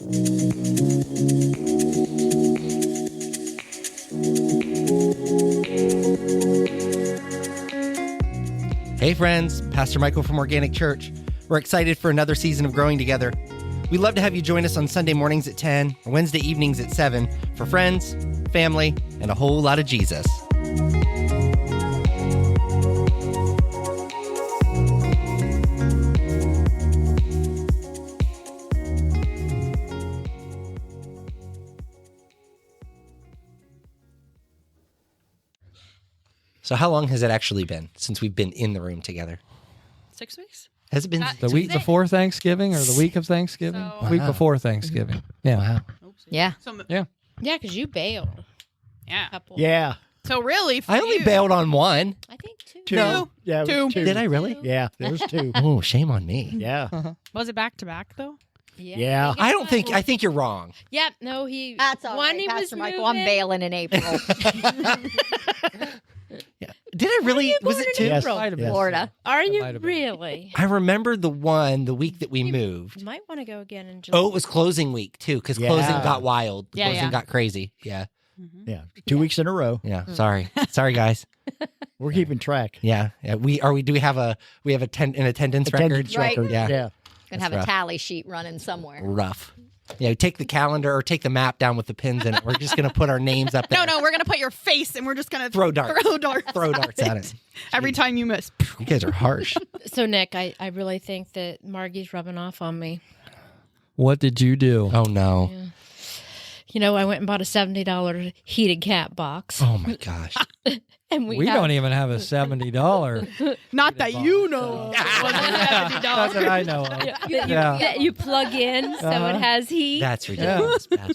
Hey friends, Pastor Michael from Organic Church. We're excited for another season of growing together. We'd love to have you join us on Sunday mornings at 10 or Wednesday evenings at 7 for friends, family, and a whole lot of Jesus. So how long has it actually been since we've been in the room together? 6 weeks? Has it been The week before Thanksgiving or the week of Thanksgiving? So- Week before Thanksgiving. Yeah. Wow. Yeah. Yeah. Yeah, because you bailed. Yeah. Couple. Yeah. So really, for I only you, bailed on one. I think two. Two. No. Yeah, it was Two. two. Did I really? Yeah, there was two. Oh, shame on me. Yeah. Was it back to back though? Yeah. I think you're wrong. Yep. No, he. That's all one right, he Pastor was Michael. I'm moving. bailing in April. Yeah. Did I really? Was it two? Yes. Might have been. Florida. Are It you might have been. really? I remember the week that we moved. You might want to go again in July. Oh, it was closing week too, because Yeah. closing got wild. Yeah, Closing yeah. got crazy. Yeah. Yeah. 2 weeks in a row. Yeah. Sorry. Sorry, guys. We're keeping track. Yeah. Yeah. Do we have an attendance record? Attendance Right. record. Yeah. Yeah. Gonna That's have rough. a tally sheet running somewhere. Rough. Yeah. Take the calendar or take the map down with the pins in it. We're just gonna put our names up there. No, we're gonna put your face and we're just gonna Throw darts. Throw darts. Throw darts at it. Every time you miss. You guys are harsh. So, Nick, I really think that Margie's rubbing off on me. What did you do? Oh no. You know, I went and bought a $70 heated cat box. Oh my gosh. And We don't even have a $70. Not that you know of. It wasn't $70. Not that I know of. Yeah. that you plug in so it has heat. That's ridiculous. Beth.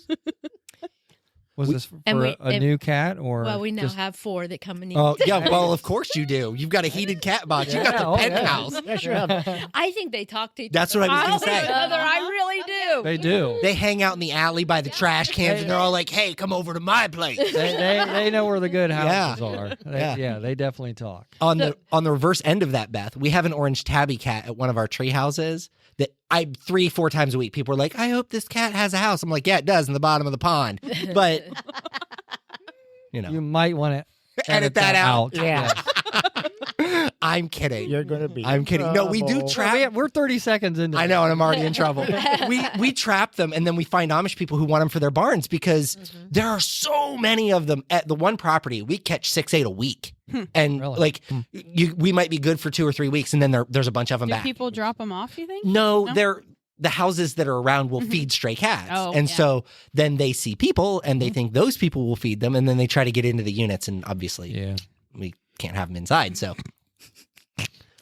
Was this for and we- a new cat or? Well, we now just- have 4 that come in. Oh yeah. Well, of course you do. You've got a heated cat box. You got Yeah, the oh, yeah. penthouse. Yeah, sure. I think they talk to each That's other. what I was gonna say. I really do. They do. They hang out in the alley by the trash cans, and they're all like, "Hey, come over to my place." They know where the good houses are. Yeah. They definitely talk. On the reverse end of that, Beth, we have an orange tabby cat at one of our tree houses that 3-4 times a week people are like, I hope this cat has a house. I'm like, yeah, it does in the bottom of the pond. But You might want to edit that out. Yeah. I'm kidding. You're going to be. I'm kidding. No, we do trouble. trap. We're 30 seconds into I this. know, and I'm already in trouble. We trap them, and then we find Amish people who want them for their barns because there are so many of them at the one property. We catch 6-8 a week, and Really? we might be good for 2 or 3 weeks, and then there's a bunch of them Do back. people drop them off, you think? No, No? they're the houses that are around will feed stray cats. Oh, and yeah. so then they see people and they think those people will feed them, and then they try to get into the units, and obviously we can't have them inside. So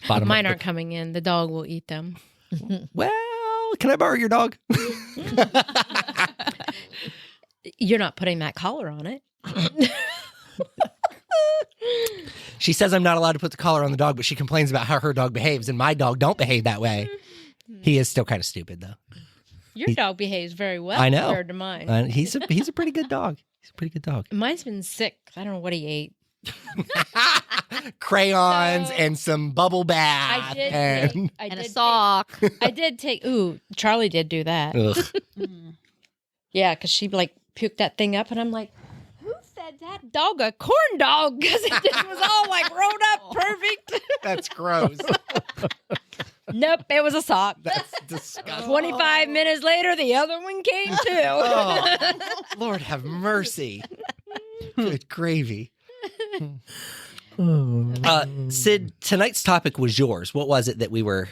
Mine aren't coming in. The dog will eat them. Well, can I borrow your dog? You're not putting that collar on it. She says I'm not allowed to put the collar on the dog, but she complains about how her dog behaves, and my dog don't behave that way. He is still kind of stupid, though. Your dog behaves very well I know. compared to mine. He's a pretty good dog. He's a pretty good dog. Mine's been sick. I don't know what he ate. Crayons So- and some bubble bath. I did. and And a sock. I did take. Ooh, Charlie did do that. Ugh. Yeah, because she like puked that thing up, and I'm like, who fed that dog a corn dog? Because it just was all like rolled up perfect. That's gross. Nope, it was a sock. That's disgusting. 25 minutes later, the other one came too. Oh, Lord have mercy. Good gravy. Sid, tonight's topic was yours. What was it that we were...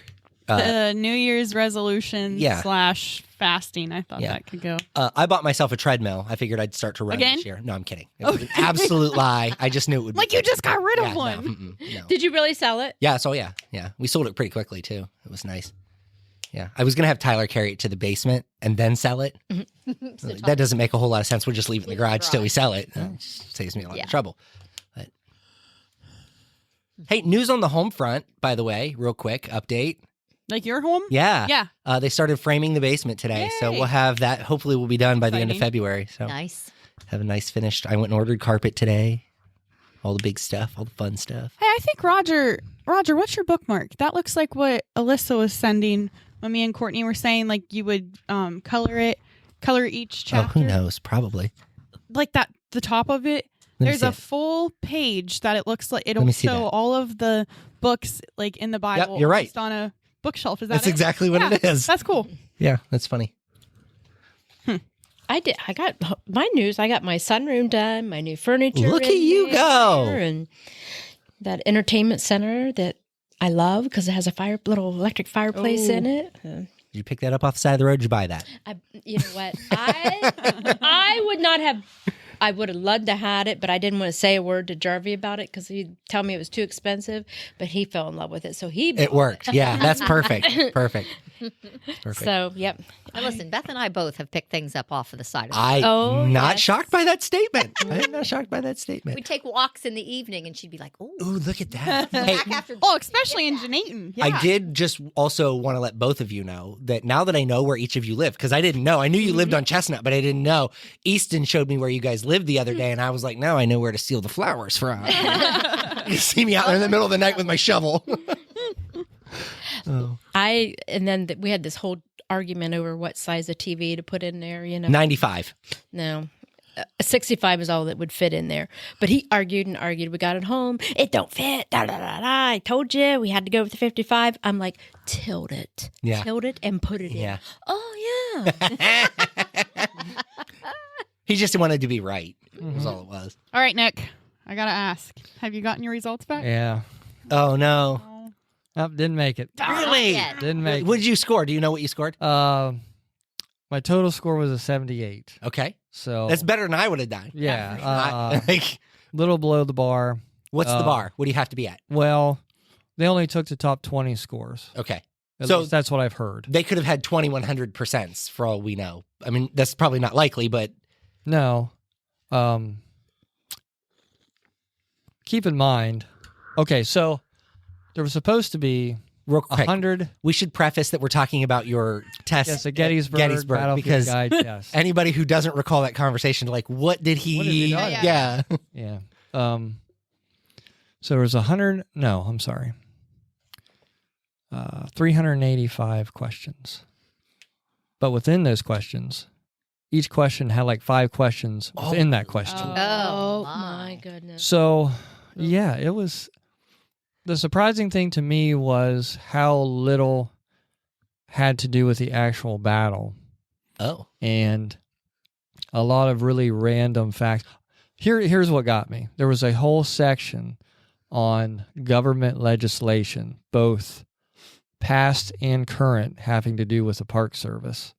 The New Year's resolution Yeah. / fasting. I thought that could go. I bought myself a treadmill. I figured I'd start to run Again? this year. No, I'm kidding. It was an absolute lie. I just knew it would be. Like you just got rid of Yeah, one. No. Did you really sell it? Yeah, so yeah. We sold it pretty quickly, too. It was nice. Yeah. I was going to have Tyler carry it to the basement and then sell it. That doesn't make a whole lot of sense. We'll just leave it in the garage till we sell it. It just saves me a lot of trouble. But... Hey, news on the home front, by the way, real quick update. Like your home? Yeah. Yeah. They started framing the basement today. So Yay. we'll have that. Hopefully we'll be done by the end of Exciting. February. So Nice. have a nice finished. I went and ordered carpet today. All the big stuff, all the fun stuff. Hey, I think Roger, what's your bookmark? That looks like what Alyssa was sending when me and Courtney were saying, like you would color it color each Oh, chapter? who knows? Probably. Like that, the top of it. Let me There's see a it. full page that it looks like Let it'll me see show that. all of the books like in the Bible. you're right. Just on a bookshelf. Is that That's it? exactly what Yeah, it is. That's cool. Yeah, that's funny. I got my news. I got my sunroom done, my new furniture. Look at in you there, go. And that entertainment center that I love because it has a little electric fireplace in it. Did you pick that up off the side of the road? Did you buy that? You know what? I would not have. I would have loved to had it, but I didn't want to say a word to Jarvie about it because he'd tell me it was too expensive. But he fell in love with it, so he. It worked. Yeah, that's perfect. Perfect. So, yep. Now listen, Beth and I both have picked things up off of the side of the I'm not yes. shocked by that statement. I'm not shocked by that We'd statement. take walks in the evening, and she'd be like, "Oh, Ooh, look at that. Hey, back after." Oh, especially in Janaten. Yeah. I did just also want to let both of you know that now that I know where each of you live, because I didn't know. I knew you lived on Chestnut, but I didn't know. Easton showed me where you guys lived the other day, and I was like, now I know where to steal the flowers from. You see me out there in the middle of the night with my shovel. And then we had this whole argument over what size of TV to put in there. 95. No. 65 is all that would fit in there. But he argued and argued. We got it home. It don't fit. Da, da, da, da. I told you we had to go with the 55. I'm like, tilt it. Yeah. Tilt it and put it Yeah. in. Oh, yeah. He just wanted to be right. Was all it was. All right, Nick. I gotta ask. Have you gotten your results back? Yeah. Oh, no. Oh. Nope, didn't make it. Really? yet. Didn't make What did you score? Do you know what you scored? it. My total score was a 78. Okay. So That's better than I would have done. yeah, Not- like, little below the bar. what's the bar? What do you have to be at? Well, they only took the top 20 scores. Okay. At So- least that's what I've heard. They could have had 2,100% for all we know. I mean, that's probably not likely, but No. Keep in mind. Okay, so there was supposed to be real quick, 100. we should preface that we're talking about your test Yes, the at Gettysburg Battlefield because Guide test. anybody who doesn't recall that conversation, like, what did he? What did he done? Yeah. Yeah. So there was 100. No, I'm sorry. 385 questions. But within those questions, each question had like 5 questions within that question. Oh, my. my goodness. So, yeah, it was. The surprising thing to me was how little had to do with the actual battle Oh. and a lot of really random facts. Here's what got me. There was a whole section on government legislation, both past and current, having to do with the Park Service.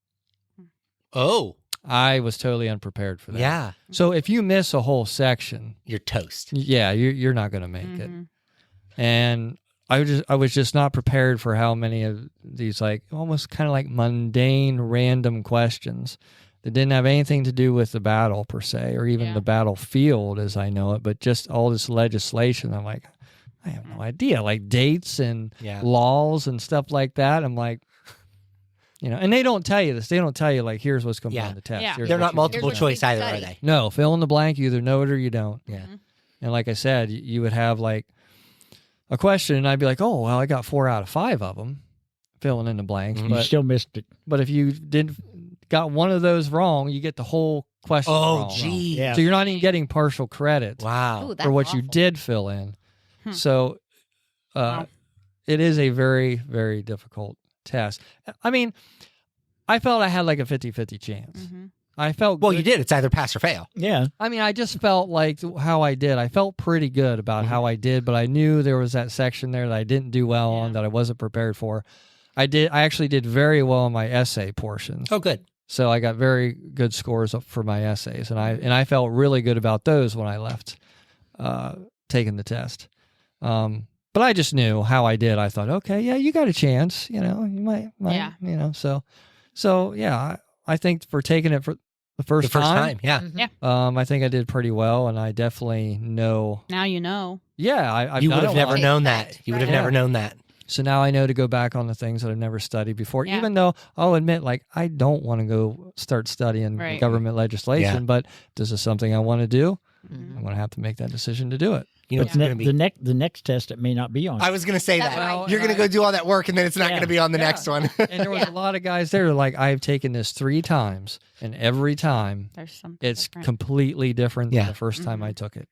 Oh. I was totally unprepared for that. Yeah. So if you miss a whole section, You're toast. yeah, you're not going to make it. Mhm. And I was just not prepared for how many of these like almost kind of like mundane random questions that didn't have anything to do with the battle per se or even Yeah. the battlefield as I know it, but just all this legislation. I'm like, I have no idea, like dates and Yeah. laws and stuff like that. I'm like, and they don't tell you this. They don't tell you like, here's what's going to be Yeah. on the test. Yeah. Here's They're what not you- multiple Here's what choice you either, are study. they? No, fill in the blank. You either know it or you don't. Yeah. And like I said, you would have like a question, and I'd be like, "Oh, well, I got 4 out of 5 of them, filling in the blanks." Mhm. You But still missed it. if you got one of those wrong, you get the whole question Oh, wrong. gee. Yeah. So you're not even getting partial credit Wow. Ooh, that's for what you awful. did fill in. Hmm. So Wow. it is a very, very difficult test. I mean, I felt I had like a 50-50 chance. Mhm. I felt Well, good. you did. It's either pass or fail. Yeah. I mean, I just felt like how I did. I felt pretty good about how I did, but I knew there was that section there that I didn't do well on, that I wasn't prepared for. I actually did very well on my essay portions. Oh, good. So I got very good scores up for my essays, and I felt really good about those when I left taking the test. But I just knew how I did. I thought, okay, yeah, you got a chance. You might Yeah. So yeah, I think for taking it for the first time. Yeah. Mhm. I think I did pretty well, and I definitely know. Now you know. Yeah, I've You done would it have never once. known that. You would have Right. never known that. So now I know to go back on the things that I've never studied before, Yeah. even though I'll admit, like, I don't want to go start studying Right. government legislation, Yeah. but this is something I want to do. Mhm. I'm going to have to make that decision to do it. You know, But it's going to be. the next test, it may not be on. I was going to say That's that. right. You're going to go do all that work, and then it's not Yeah. going to be on the Yeah. next one. And there was Yeah. a lot of guys there like, I've taken this 3 times, and every time There's something it's different. completely different Yeah. than the first time I took it.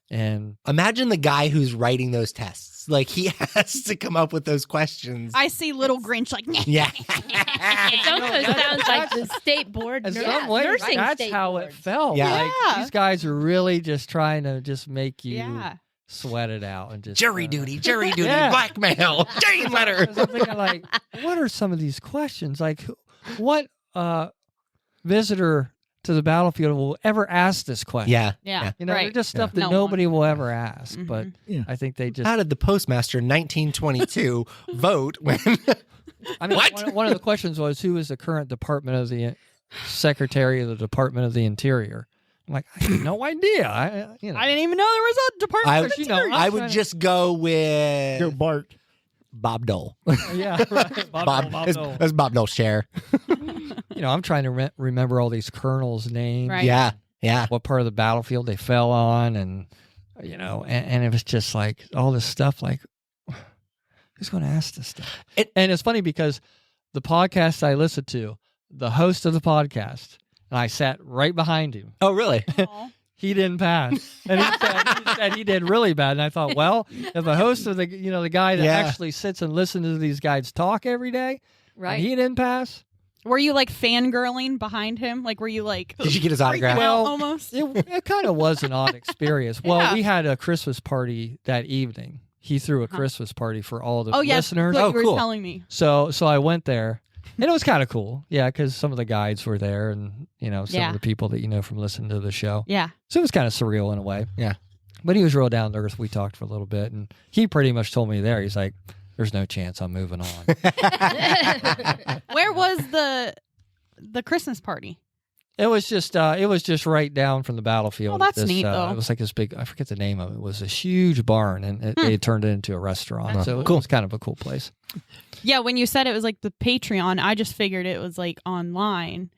And Imagine the guy who's writing those tests. Like, he has to come up with those questions. I see little Grinch like, Yeah. It almost sounds like the state board in nur- some ways, nursing that's state how boards. it felt. Yeah. Like, Yeah. these guys are really just trying to just make you yeah. sweat it out and just Jury duty, Yeah. blackmail, chain letter. 'Cause I'm thinking, like, what are some of these questions? Like, what visitor to the battlefield will ever ask this question? Yeah. Yeah. You know, they're right. just stuff that No nobody one. will ever ask. But Yeah. I think they just. How did the postmaster in 1922 vote when? I mean, What? one of the questions was, who is the current Secretary of the Department of the Interior? I'm like, I have no idea. I I didn't even know there was a department. I- of you know, Interior. I would just go Go with Bart. Bob Dole. yeah, right. Bob, Dole. that's Bob Dole's chair. You know, I'm trying to remember all these colonels' names. Right. Yeah. Yeah. What part of the battlefield they fell on, and and it was just like all this stuff. Like, who's going to ask this stuff? And it's funny because the podcast I listened to, the host of the podcast, and I sat right behind him. Oh, really? Aw. He didn't pass, and he said he did really bad. And I thought, well, if the host of the the guy that Yeah. actually sits and listens to these guys talk every day, Right. and he didn't pass. Were you like fangirling behind him? Like, were you like, Did you get his freaking autograph? out Well, almost? It kind of was an odd experience. Well, Yeah. we had a Christmas party that evening. He threw a Christmas party for all the Oh, yes. listeners. What Oh, you were cool. telling me. So I went there, and it was kind of cool. Yeah, because some of the guides were there, and some Yeah. of the people that you know from listening to the show. Yeah. So it was kind of surreal in a way. Yeah. But he was real down to earth. We talked for a little bit, and he pretty much told me there. He's like, "There's no chance I'm moving on." Where was the Christmas party? It was just right down from the battlefield. Oh, that's This, neat, though. It was like this big, I forget the name of it. It was a huge barn, and they had turned it into a restaurant. That's So it cool. was kind of a cool place. Yeah, when you said it was like the Patreon, I just figured it was like online.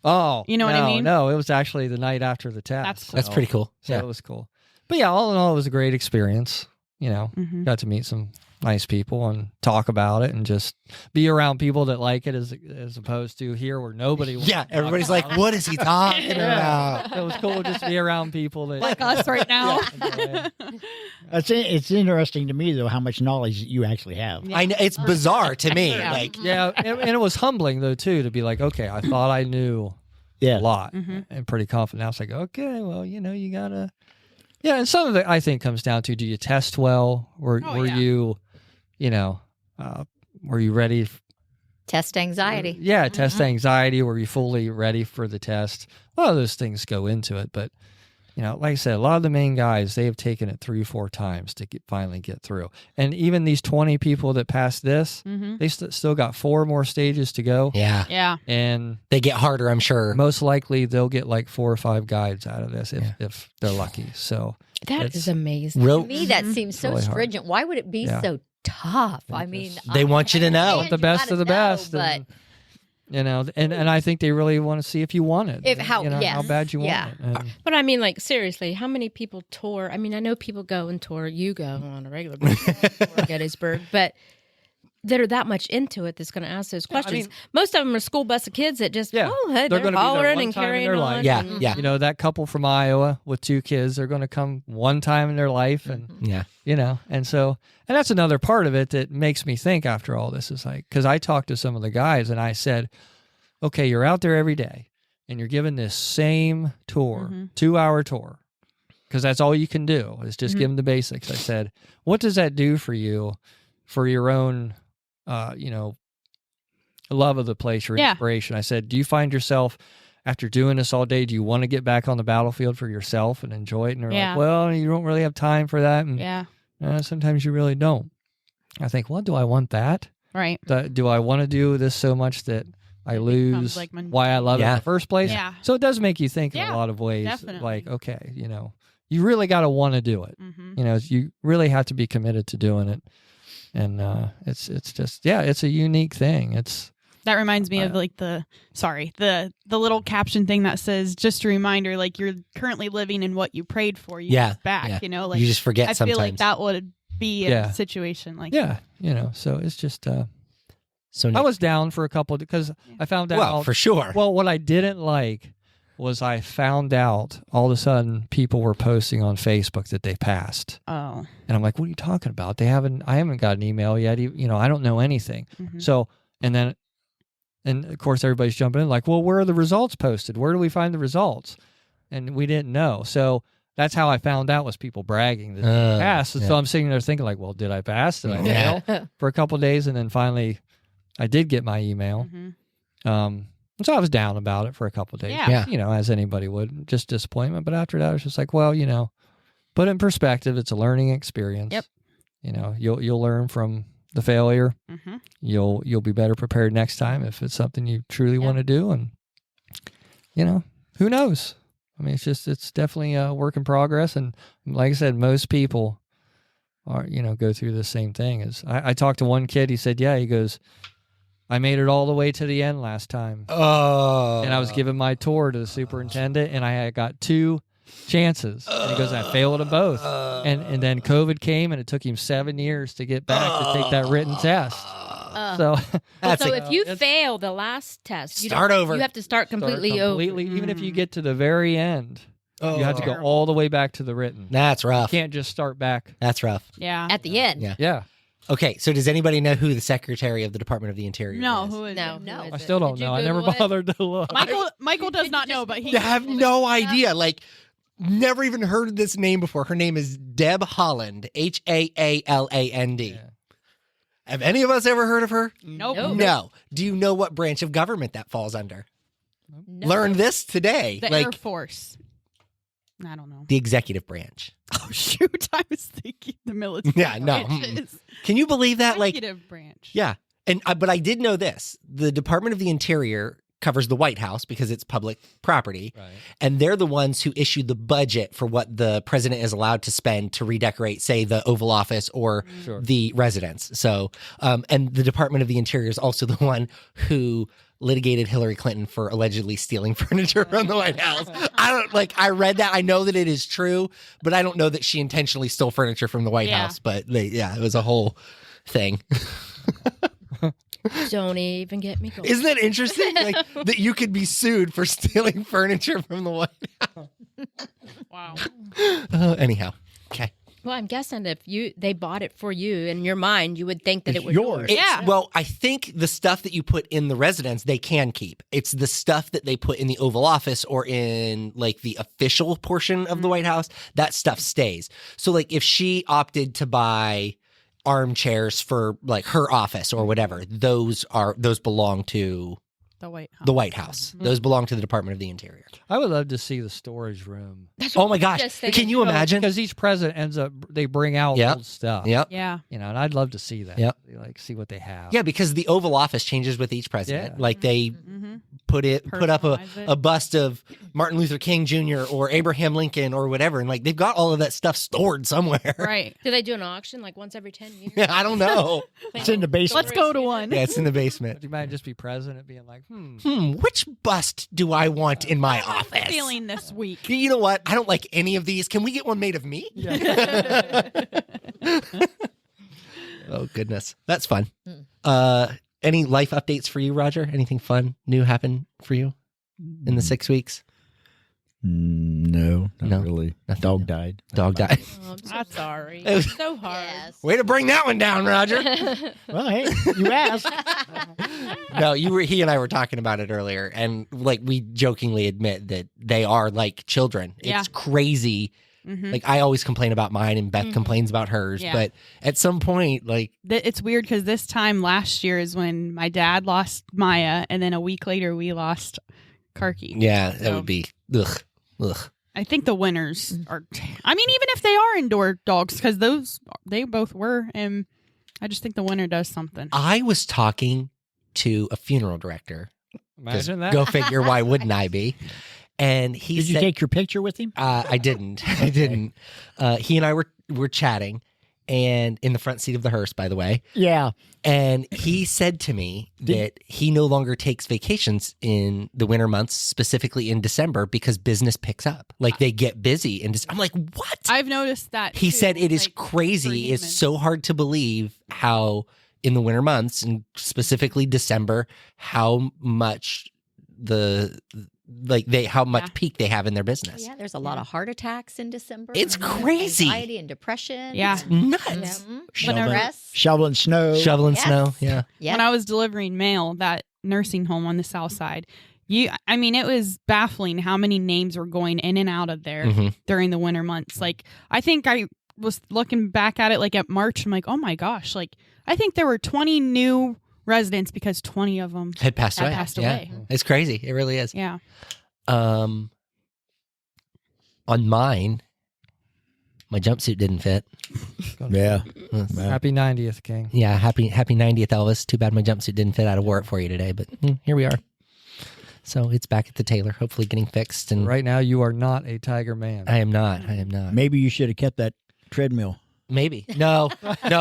Oh, You know what I no, mean? No, it was actually the night after the test. That's cool. That's pretty cool. So Yeah. it was cool. But yeah, all in all, it was a great experience. Mhm. Got to meet some nice people and talk about it, and just be around people that like it, as opposed to here where nobody. wants Yeah. to Everybody's talk like, about what is he talking it. about? Yeah. It was cool just to be around people that Like us right now. Yeah. It's interesting to me though how much knowledge you actually have. Yeah. I know it's bizarre to me. Yeah. Like, Yeah, and it was humbling though too to be like, okay, I thought I knew Yeah. a lot Mhm. and pretty confident. I was like, okay, well, you gotta. Yeah, and some of it I think comes down to, do you test well? Were yeah. you, were you ready? Test anxiety. Yeah, test anxiety. Were you fully ready for the test? A lot of those things go into it, but like I said, a lot of the main guys, they have taken it 3-4 times to finally get through. And even these 20 people that passed this, Mhm. they still got 4 more stages to go. yeah. Yeah. And They get harder, I'm sure. most likely they'll get like 4 or 5 guides out of this if they're lucky. So That It's is amazing. Real, To me, that seems so really hard. stringent. Why would it be Yeah. so tough? Yeah, I mean, They want you to know. want the best of the best, but and I think they really want to see if you want it, If how- how yes. bad you want Yeah. it. And But I mean, like, seriously, how many people tour? I mean, I know people go and tour. You go on a regular basis to Gettysburg, but that are that much into it that's going to ask those questions. mean- Most of them are school bus of kids that just, Yeah. hey, They're they're gonna be there hollering one and time in carrying their on. life. Yeah, and- yeah. that couple from Iowa with 2 kids, they're going to come one time in their life, and Yeah. and that's another part of it that makes me think after all this is like, because I talked to some of the guys and I said, okay, you're out there every day and you're given this same tour, 2-hour tour, because that's all you can do is just give them the basics. I said, what does that do for you, for your own, love of the place, your Yeah. inspiration? I said, do you find yourself after doing this all day, do you want to get back on the battlefield for yourself and enjoy it? And they're Yeah. like, well, you don't really have time for that. And Yeah. sometimes you really don't. I think, well, do I want that? Right. Do I want to do this so much that I It lose becomes, like, why I love it in Yeah. the first place? Yeah. So it does make you think in Yeah, a lot of ways. definitely. Like, okay, you really got to want to do it. Mm-hmm. You really have to be committed to doing it. And it's just it's a unique thing. That reminds me of like the little caption thing that says, just a reminder, like you're currently living in what you prayed for. You back, yeah. you know, like you just forget I sometimes. feel like that would be a situation like that. So it's just So I was down for a couple because I found out. Well, for sure. Well, what I didn't like was I found out all of a sudden people were posting on Facebook that they passed. Oh. And I'm like, what are you talking about? I haven't got an email yet. You know, I don't know anything. Mm-hmm. So, and of course everybody's jumping in like, well, where are the results posted? Where do we find the results? And we didn't know. So that's how I found out was people bragging that they passed. And so I'm sitting there thinking like, well, did I pass? Did I fail? For a couple of days. And then finally I did get my email. Mm-hmm. So I was down about it for a couple of days. Yeah. You know, as anybody would, just disappointment. But after that, I was just like, well, you know, put it in perspective. It's a learning experience. Yep. You know, you'll learn from the failure. Mm-hmm. You'll be better prepared next time if it's something you truly want to do. And, you know, who knows? I mean, it's definitely a work in progress. And like I said, most people are, you know, go through the same thing. As I talked to one kid, he said, he goes, I made it all the way to the end last time. Oh. And I was giving my tour to the superintendent, and I got 2 chances. And he goes, I failed at both. And then COVID came, and it took him 7 years to get back to take that written test. So if you fail the last test, you have to start completely over. Even if you get to the very end, you have to go all the way back to the written. That's rough. You can't just start back. That's rough. Yeah. At the end. Yeah. Okay, so does anybody know who the Secretary of the Department of the Interior No, is? who is No, it? no. I still don't know. I never bothered to look. Michael does not know, but he I have no idea. Like, never even heard of this name before. Her name is Deb Haaland, Haaland. Yeah. Have any of us ever heard of her? Nope. No. Do you know what branch of government that falls under? No. Learn this today. The Air Force. I don't know. The executive branch. Oh shoot! I was thinking the military. Yeah, no. branches. Can you believe that? Like, Executive branch. yeah. And but I did know this: the Department of the Interior covers the White House because it's public property, Right. and they're the ones who issue the budget for what the president is allowed to spend to redecorate, say, the Oval Office or Sure. the residence. So, and the Department of the Interior is also the one who litigated Hillary Clinton for allegedly stealing furniture from the White House. I read that. I know that it is true, but I don't know that she intentionally stole furniture from the White House. But it was a whole thing. Don't even get me going. Isn't that interesting? Like, that you could be sued for stealing furniture from the White House. Wow. Anyhow, okay. Well, I'm guessing if they bought it for you in your mind, you would think that It's it was yours. yours. Well, I think the stuff that you put in the residence, they can keep. It's the stuff that they put in the Oval Office or in like the official portion of the White House, that stuff stays. So like if she opted to buy armchairs for like her office or whatever, those belong to The White House. the White House. Those belong to the Department of the Interior. I would love to see the storage room. Oh my gosh. just thinking. Can you imagine? Because each president they bring out Yep. old stuff. Yep. Yeah. You know, and I'd love to see that. Yep. Like see what they have. Yeah, because the Oval Office changes with each president. Yeah. Like they Mm-hmm. put up Personalize it. a bust of Martin Luther King Jr. or Abraham Lincoln or whatever, and like they've got all of that stuff stored somewhere. Right. Do they do an auction like once every 10 years? I don't know. It's in the basement. Let's go to one. Yeah, it's in the basement. Would you mind just be president being like, Which bust do I want in my office? Feeling this week. You know what? I don't like any of these. Can we get one made of me? Oh goodness, that's fun. Any life updates for you, Roger? Anything fun, new happen for you in the 6 weeks? No, not No, really. nothing. Dog died. Dog died. Oh, I'm so That's sorry. It was- It's so hard. Yes. Way to bring that one down, Roger. Well, hey, you asked. No, he and I were talking about it earlier, and like we jokingly admit that they are like children. Yeah. It's crazy. Mm-hmm. Like I always complain about mine, and Beth complains about hers. Yeah. But at some point, like It's weird because this time last year is when my dad lost Maya, and then a week later we lost Karki. yeah, that So- would be ugh. I think the winners are. I mean, even if they are indoor dogs, because they both were, and I just think the winner does something. I was talking to a funeral director. 'Cause imagine that. Go figure. Why wouldn't I be? And he Did you said, take your picture with him? I didn't. I didn't. He and I were chatting, and in the front seat of the hearse, by the way. Yeah. And he said to me that he no longer takes vacations in the winter months, specifically in December, because business picks up. Like they get busy. And I'm like, what? I've noticed that. He too, said it is like, for crazy. It's humans. so hard to believe how in the winter months, and specifically December, how much how much peak they have in their business. Yeah, there's a lot of heart attacks in December. It's and crazy. Anxiety and depression. Yeah. It's nuts. Shoveling snow. Shoveling Yes. snow. Yeah. Yeah. When I was delivering mail, that nursing home on the south side, it was baffling how many names were going in and out of there Mhm. during the winter months. Like, I think I was looking back at it like at March. I'm like, oh my gosh, like I think there were 20 new residents because 20 of them Had passed had away. passed Yeah. away. It's crazy. It really is. Yeah. On mine, my jumpsuit didn't fit. Yeah. Happy 90th, King. Yeah, happy 90th, Elvis. Too bad my jumpsuit didn't fit. I'd have wore it for you today, but here we are. So it's back at the tailor, hopefully getting fixed. And Right now, you are not a tiger man. I am not. Maybe you should have kept that treadmill. Maybe. No,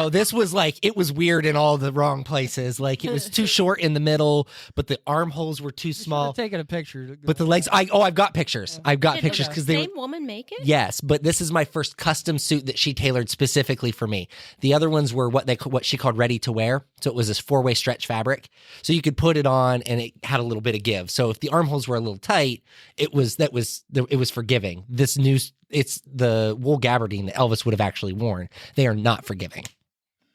this was like, it was weird in all the wrong places. Like it was too short in the middle, but the armholes were too small. Taking a picture. But the legs, I've got pictures. I've got Did pictures the because they were, same woman make it? yes, but this is my first custom suit that she tailored specifically for me. The other ones were what she called ready to wear. So it was this 4-way stretch fabric. So you could put it on and it had a little bit of give. So if the armholes were a little tight, it was forgiving. This new, it's the wool gabardine that Elvis would have actually worn. They are not forgiving.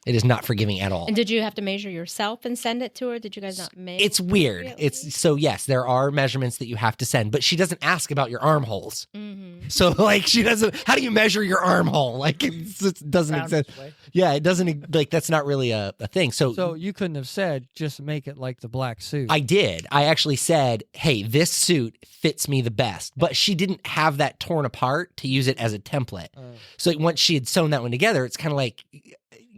It is not forgiving at all. And did you have to measure yourself and send it to her? Did you guys not make It's weird. Really? It's so yes, there are measurements that you have to send, but she doesn't ask about your armholes. Mm-hmm. So like she doesn't. How do you measure your armhole? Like it doesn't exist. Yeah, it doesn't. Like that's not really a thing. So you couldn't have said just make it like the black suit. I did. I actually said, "Hey, this suit fits me the best," but she didn't have that torn apart to use it as a template. So like, once she had sewn that one together, it's kind of like,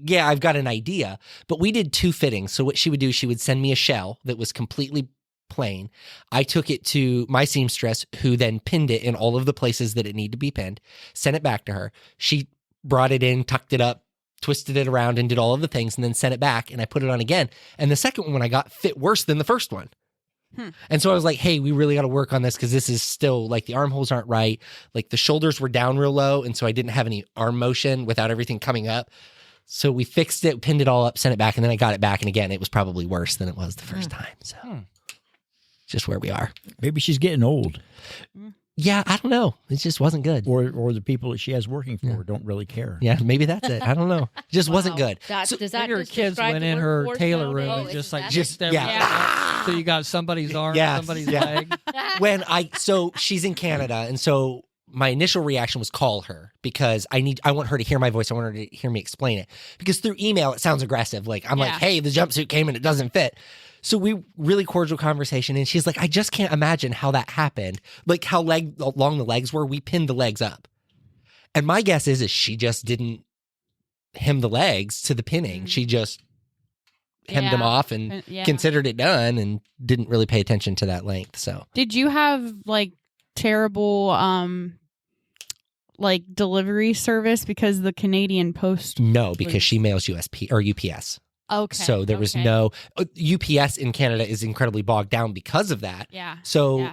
yeah, I've got an idea. But we did 2 fittings. So what she would do, she would send me a shell that was completely plain. I took it to my seamstress, who then pinned it in all of the places that it needed to be pinned, sent it back to her. She brought it in, tucked it up, twisted it around, and did all of the things, and then sent it back, and I put it on again. And the second one I got fit worse than the first one. And so I was like, hey, we really got to work on this because this is still like the armholes aren't right. Like the shoulders were down real low. And so I didn't have any arm motion without everything coming up. So we fixed it, pinned it all up, sent it back, and then I got it back. And again, it was probably worse than it was the first time. So just where we are. Maybe she's getting old, Yeah, I don't know. It just wasn't good. or the people that she has working for don't really care. Yeah, maybe that's it. I don't know. It just wasn't good. Does that Maybe her just kids describe went the in her workforce tailor room nowadays? and just like Just- mixed everything yeah. up. So you got somebody's arm, Yes, somebody's yeah. leg. So she's in Canada, and so my initial reaction was call her because I want her to hear my voice. I want her to hear me explain it because through email it sounds aggressive. Like I'm like, hey, the jumpsuit came and it doesn't fit. So we really cordial conversation, and she's like, I just can't imagine how that happened. Like how long the legs were. We pinned the legs up, and my guess is she just didn't hem the legs to the pinning. She just hemmed them off and considered it done and didn't really pay attention to that length. So Did you have like terrible like delivery service because the Canadian Post? no, because she mails USP or UPS. Okay. So there was no UPS in Canada is incredibly bogged down because of that. Yeah. So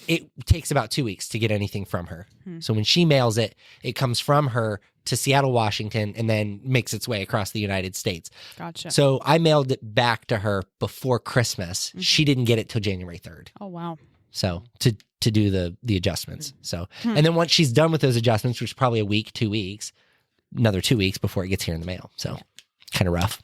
it takes about 2 weeks to get anything from her. So when she mails it, it comes from her to Seattle, Washington, and then makes its way across the United States. Gotcha. So I mailed it back to her before Christmas. She didn't get it till January 3rd. Oh wow. So to do the adjustments. So and then once she's done with those adjustments, which is probably a week, 2 weeks, another 2 weeks before it gets here in the mail. So kind of rough.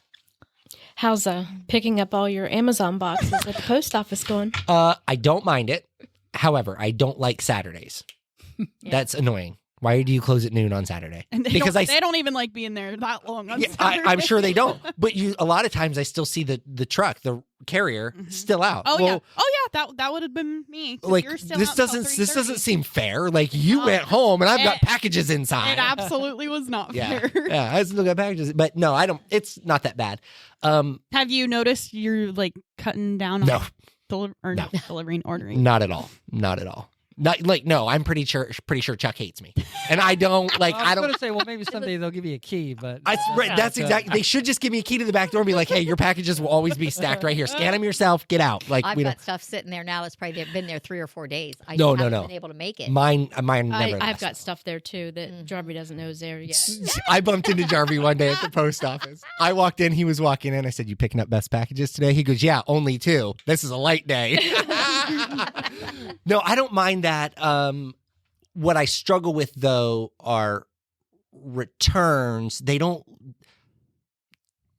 How's picking up all your Amazon boxes at the post office going? I don't mind it. However, I don't like Saturdays. That's annoying. Why do you close at noon on Saturday? And they don't even like being there that long on Saturday. I'm sure they don't. But a lot of times I still see the truck, the carrier, still out. Oh yeah. That would have been me. 'Cause Like you're still this out till doesn't 3:30. seem fair. Like you went home and I've got packages inside. It absolutely was not yeah, fair. yeah, I still got packages. But no, I don't. It's not that bad. Have you noticed you're like cutting down on No. delivering, ordering? Not at all. Not at all. Not like no. I'm pretty sure Chuck hates me, and I don't like. I I was don't. going to say, well, maybe someday they'll give you a key, but That's exactly. They should just give me a key to the back door and be like, "Hey, your packages will always be stacked right here. Scan them yourself. Get out." Like I've we got don't. stuff sitting there now that's probably been there 3 or 4 days. I No, haven't no. been able to make it. Mine never. I've left. got stuff there too that Jarvie doesn't know is there yet. I bumped into Jarvie one day at the post office. I walked in, he was walking in. I said, "You picking up best packages today?" He goes, "Yeah, only 2. This is a light day." No, I don't mind that. What I struggle with though are returns. They don't,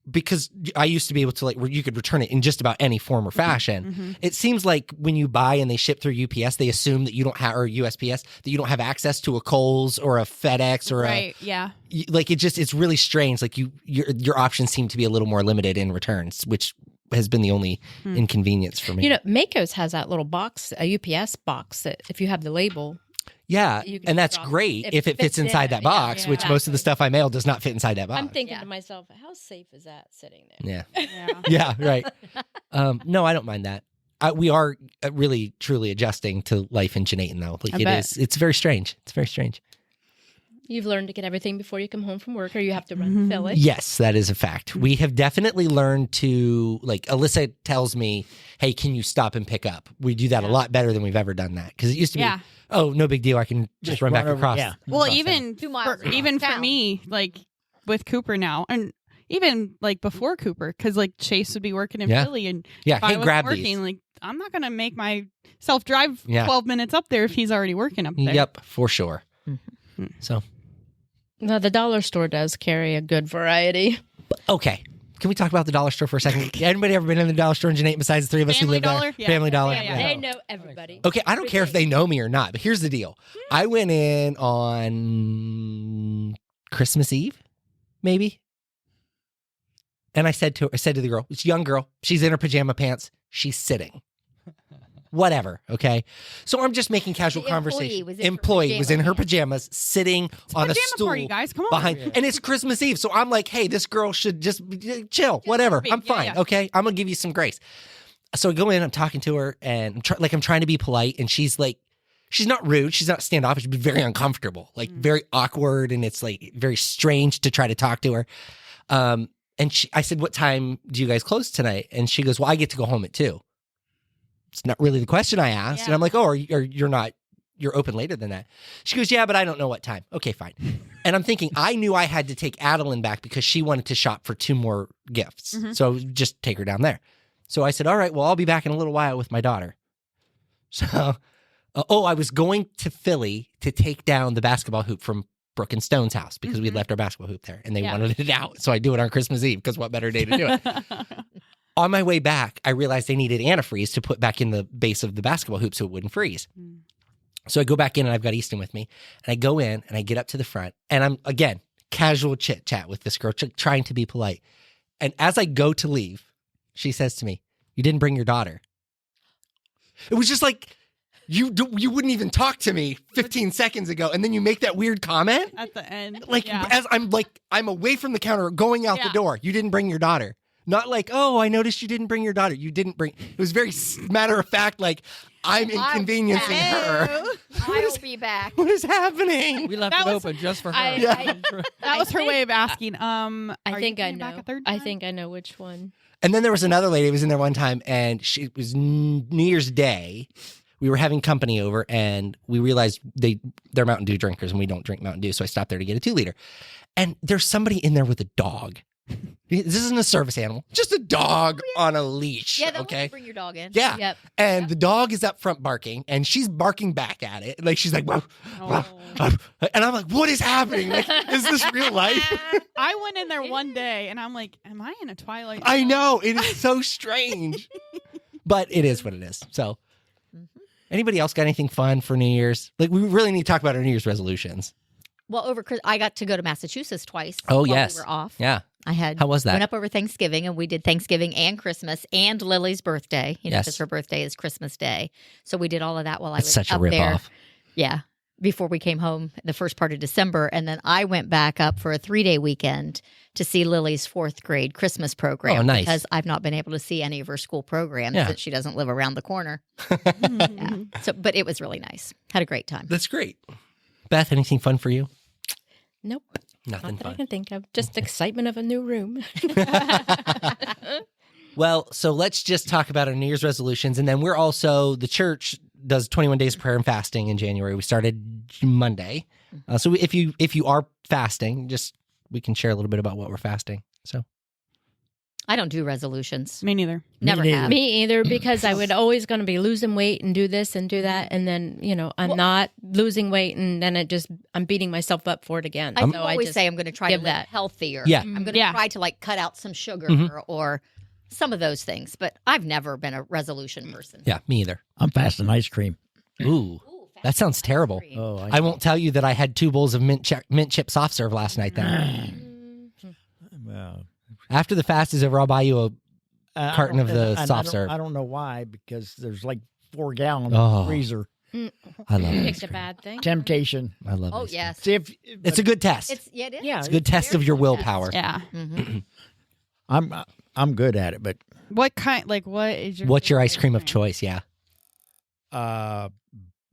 because I used to be able to like you could return it in just about any form or fashion. It seems like when you buy and they ship through UPS, they assume that you don't have, or USPS, that you don't have access to a Kohl's or a FedEx or like it's really strange. Like your options seem to be a little more limited in returns, which has been the only inconvenience for me. You know, Mako's has that little box, a UPS box that if you have the label. Yeah, You can and that's drop great it. if it fits inside that box, which most of the stuff I mail does not fit inside that box. I'm thinking to myself, how safe is that sitting there? Yeah. Yeah, right. No, I don't mind that. We are really, truly adjusting to life in Janayton, though. Like it's very strange. It's very strange. You've learned to get everything before you come home from work, or you have to run fill it. Yes, that is a fact. We have definitely learned to, like, Alyssa tells me, "Hey, can you stop and pick up?" We do that a lot better than we've ever done that, because it used to be, "Oh, no big deal. I can just run back over, across." yeah. Well, across even 2 miles for me, like with Cooper now, and even like before Cooper, because like Chase would be working in Philly, and if I hey, wasn't grab working, these. like I'm not gonna make myself drive 12 minutes up there if he's already working up there. Yep, for sure. So, No, the dollar store does carry a good variety. okay. Can we talk about the dollar store for a second? Anybody ever been in the dollar store in Janayton besides the 3 of us who Family live Dollar? there? Yeah. Family Dollar. Yeah. They know everybody. Okay, I don't care if they know me or not, but here's the deal. I went in on Christmas Eve, maybe. And I said to the girl, it's a young girl, she's in her pajama pants, she's sitting. Whatever, okay? So I'm just making casual The conversation. employee was in her pajamas, sitting on a pajama stool party, guys. Come on. behind, and it's Christmas Eve. So I'm like, hey, this girl should just chill, whatever. I'm fine, okay? I'm gonna give you some grace. So I go in, I'm talking to her, and I'm trying to be polite, and she's like, she's not rude, she's not standoffish, but very uncomfortable, like very awkward, and it's like very strange to try to talk to her. And I said, "What time do you guys close tonight?" And she goes, "Well, I get to go home at 2." It's not really the question I asked. And I'm like, "Oh, you're open later than that?" She goes, "Yeah, but I don't know what time." Okay, fine. And I'm thinking, I knew I had to take Adeline back because she wanted to shop for 2 more gifts. So just take her down there. So I said, "All right, well, I'll be back in a little while with my daughter." So, I was going to Philly to take down the basketball hoop from Brooke and Stone's house because we left our basketball hoop there and they wanted it out. So I do it on Christmas Eve because what better day to do it? On my way back, I realized they needed antifreeze to put back in the base of the basketball hoop so it wouldn't freeze. So I go back in and I've got Easton with me. And I go in and I get up to the front. And I'm, again, casual chit chat with this girl, trying to be polite. And as I go to leave, she says to me, "You didn't bring your daughter." It was just like, you wouldn't even talk to me 15 seconds ago. And then you make that weird comment? At the end. Like, as I'm away from the counter going out the door. "You didn't bring your daughter." Not like, "Oh, I noticed you didn't bring your daughter." You didn't bring. It was very matter of fact, like, I'm inconveniencing her. I'll be back. What is happening? we left it open just for her. That was her way of asking. I think I know. Back a third I time? think I know which one. And then there was another lady who was in there one time, and it was New Year's Day. We were having company over, and we realized they're Mountain Dew drinkers, and we don't drink Mountain Dew, so I stopped there to get a 2-liter. And there's somebody in there with a dog. This isn't a service animal, just a dog on a leash. Yeah, okay. Bring your dog in. Yeah. Yep. And the dog is up front barking, and she's barking back at it. Like, she's like, "Whoa, whoa, whoa." And I'm like, what is happening? Like, is this real life? I went in there one day and I'm like, am I in a Twilight Zone? I know. It is so strange. But it is what it is. So, anybody else got anything fun for New Year's? Like, we really need to talk about our New Year's resolutions. Well, I got to go to Massachusetts twice. Oh, while yes. we were off. Yeah. How was that? Went up over Thanksgiving, and we did Thanksgiving and Christmas and Lily's birthday. Yes. Because her birthday is Christmas Day. So we did all of that while I It's was such a up there. ripoff. Yeah. before we came home the first part of December. And then I went back up for a 3-day weekend to see Lily's 4th grade Christmas program. Oh, nice. Because I've not been able to see any of her school programs Yeah. since she doesn't live around the corner. Yeah. But it was really nice. Had a great time. That's great. Beth, anything fun for you? Nope. Nothing Not that I fun. can think of. Just excitement of a new room. Well, so let's just talk about our New Year's resolutions. And then the church does 21 days of prayer and fasting in January. We started Monday. So if you are fasting, we can share a little bit about what we're fasting. So I don't do resolutions. Me neither. Never neither. have. Me either, because I would always going to be losing weight and do this and do that. And then, I'm not losing weight. And then I'm beating myself up for it again. I So always just say I'm going to try to give live that. healthier. Yeah. I'm going to Yeah. try to cut out some sugar or some of those things. But I've never been a resolution person. yeah, me either. I'm fasting ice cream. Ooh, that sounds terrible. Oh, I won't tell you that I had 2 bowls of mint chip soft serve last night. Then Well, after the fast is over, I'll buy you a carton of the soft serve. I don't know why, because there's like 4 gallons Oh. in the freezer. I love picked it. a bad thing. Temptation. I love Oh, it. yes. See if It's a good test. It is. Yeah. It's a good test of your willpower. Yeah. I'm good at it, but What kind? What is your? What's your favorite ice cream of choice? Yeah.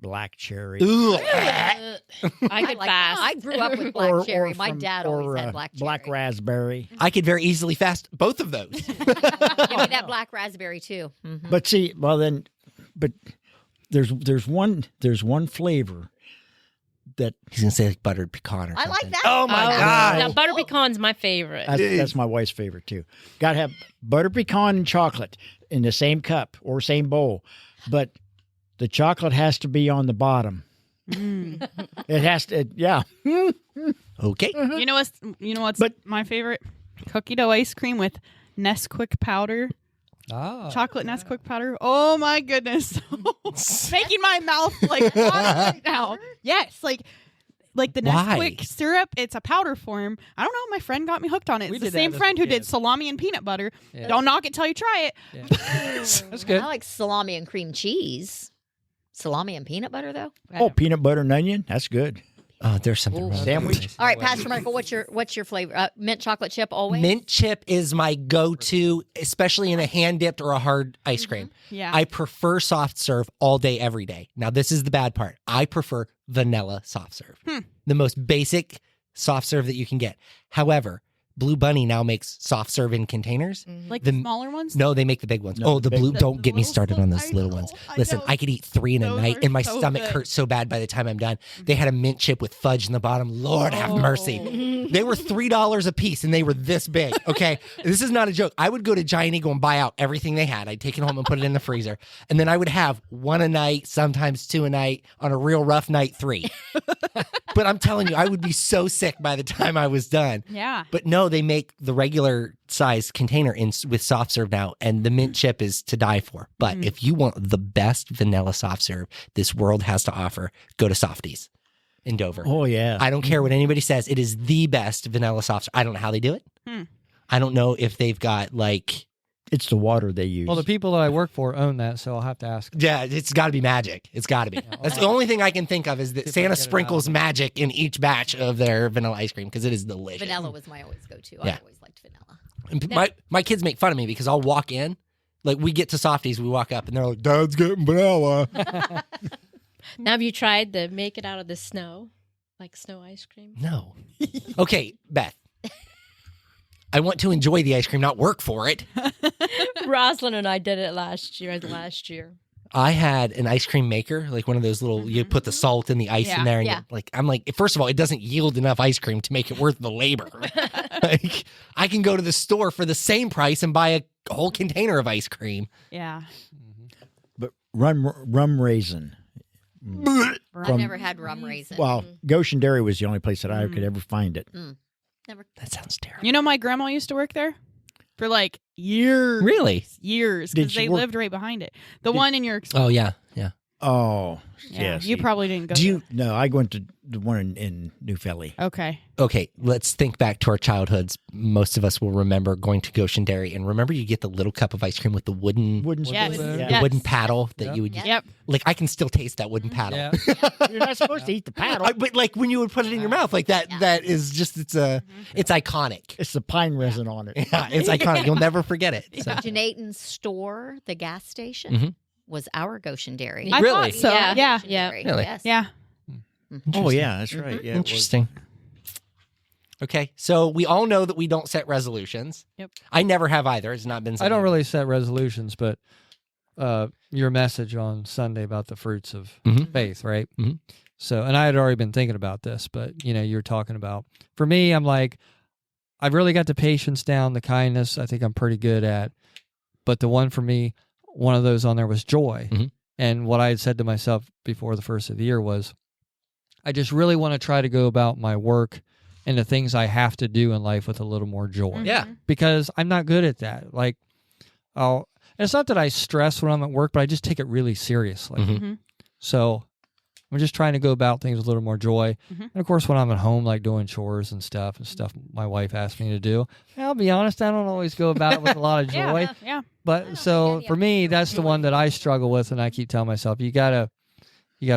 black cherry. Ooh. I could fast. I grew up with black cherry. My from- dad or, always had black cherry. Black raspberry. I could very easily fast both of those. Give me that black raspberry too. But see, but there's one flavor that He's gonna say like buttered pecan or I something. like that. Oh my god! Now, butter pecan's my favorite. that's my wife's favorite too. Got to have butter pecan and chocolate in the same cup or same bowl, but the chocolate has to be on the bottom. It has to, yeah. Okay. You know what's But- my favorite? Cookie dough ice cream with Nesquik powder, chocolate Nesquik powder. Oh my goodness, making my mouth water right now. Yes, like the Why? Nesquik syrup. It's a powder form. I don't know. My friend got me hooked on it. We It's the did that same as a friend who did kid. salami and peanut butter. Yeah. Don't knock it till you try it. Yeah. That's good. I like salami and cream cheese. Salami and peanut butter, though. Oh, peanut butter and onion. That's good. Oh, there's something wrong. with Sandwich. this. All right, Pastor Michael, what's your flavor? Mint chocolate chip always. Mint chip is my go-to, especially in a hand-dipped or a hard ice cream. Yeah. I prefer soft serve all day, every day. Now, this is the bad part. I prefer vanilla soft serve, the most basic soft serve that you can get. However, Blue Bunny now makes soft serve in containers. like the- the smaller ones. No, they make the big ones. No, Oh, the the big- blue. The Don't get me little started stuff, on those I little know, ones. I Listen, know. I could eat 3 in a Those night, are and my so stomach good. hurts so bad by the time I'm done. They had a mint chip with fudge in the bottom. Lord have mercy. They were $3 a piece, and they were this big. Okay, this is not a joke. I would go to Giant Eagle and buy out everything they had. I'd take it home and put it in the freezer, and then I would have 1 a night, sometimes 2 a night. On a real rough night, 3. But I'm telling you, I would be so sick by the time I was done. Yeah. But no, they make the regular size container with soft serve now, and the mint chip is to die for. But if you want the best vanilla soft serve this world has to offer, go to Softies in Dover. Oh, yeah. I don't care what anybody says. It is the best vanilla soft serve. I don't know how they do it. I don't know if they've got It's the water they use. Well, the people that I work for own that, so I'll have to ask. yeah, it's got to be magic. It's got to be. That's the only thing I can think of is that See if I Santa can get it sprinkles out. magic in each batch of their vanilla ice cream because it is delicious. Vanilla was my always go-to. Yeah. I always liked vanilla. And my kids make fun of me because I'll walk in, like we get to Softies, we walk up, and they're like, "Dad's getting vanilla." Now, have you tried to make it out of the snow, like snow ice cream? No. Okay, Beth. I want to enjoy the ice cream, not work for it. Rosalind and I did it last year. I had an ice cream maker, like one of those little, you put the salt and the ice in Yeah, there. And yeah. I'm like, first of all, it doesn't yield enough ice cream to make it worth the labor. Like, I can go to the store for the same price and buy a whole container of ice cream. Yeah. but rum raisin. I've never had rum raisin. Well, Goshen Dairy was the only place that I could ever find it. Never. That sounds terrible. You know, my grandma used to work there for years. Really? Years. Did Because she they work- lived right behind it. The one in your. Oh, yeah. Yeah. Oh, Yeah, yes. you probably didn't go. Do you? No, I went to the one in New Philly. Okay. Okay, let's think back to our childhoods. Most of us will remember going to Goshen Dairy, and remember you get the little cup of ice cream with the wooden Yes. the Yes. wooden paddle that you would Yep. like. I can still taste that wooden paddle. Yeah. You're not supposed to eat the paddle. But like when you would put it in your mouth, like that, that is just it's iconic. It's the pine resin on it. Yeah, it's iconic. You'll never forget it. So. Janaten's store, the gas station, Mhm. was our Goshen Dairy. I Really? thought so. Yeah. Yeah. Goshen Yeah. Dairy, Really? Yes. Yeah. Oh yeah, that's right. Yeah, it was. Interesting. Okay, so we all know that we don't set resolutions. Yep. I never have either. It's not been. I something- don't really set resolutions, but your message on Sunday about the fruits of Mhm. faith, right? Mhm. So, and I had already been thinking about this, but you're talking about, for me, I'm like, I've really got the patience down, the kindness, I think I'm pretty good at. But the one for me, one of those on there was joy. Mhm. And what I had said to myself before the first of the year was, I just really want to try to go about my work and the things I have to do in life with a little more joy. Yeah. Because I'm not good at that. Like, and it's not that I stress when I'm at work, but I just take it really seriously. Mhm. Mhm. So I'm just trying to go about things with a little more joy. Mhm. And of course, when I'm at home, like doing chores and stuff my wife asks me to do, I'll be honest, I don't always go about it with a lot of joy. Yeah. Yeah. But so for me, that's the one that I struggle with, and I keep telling myself, you gotta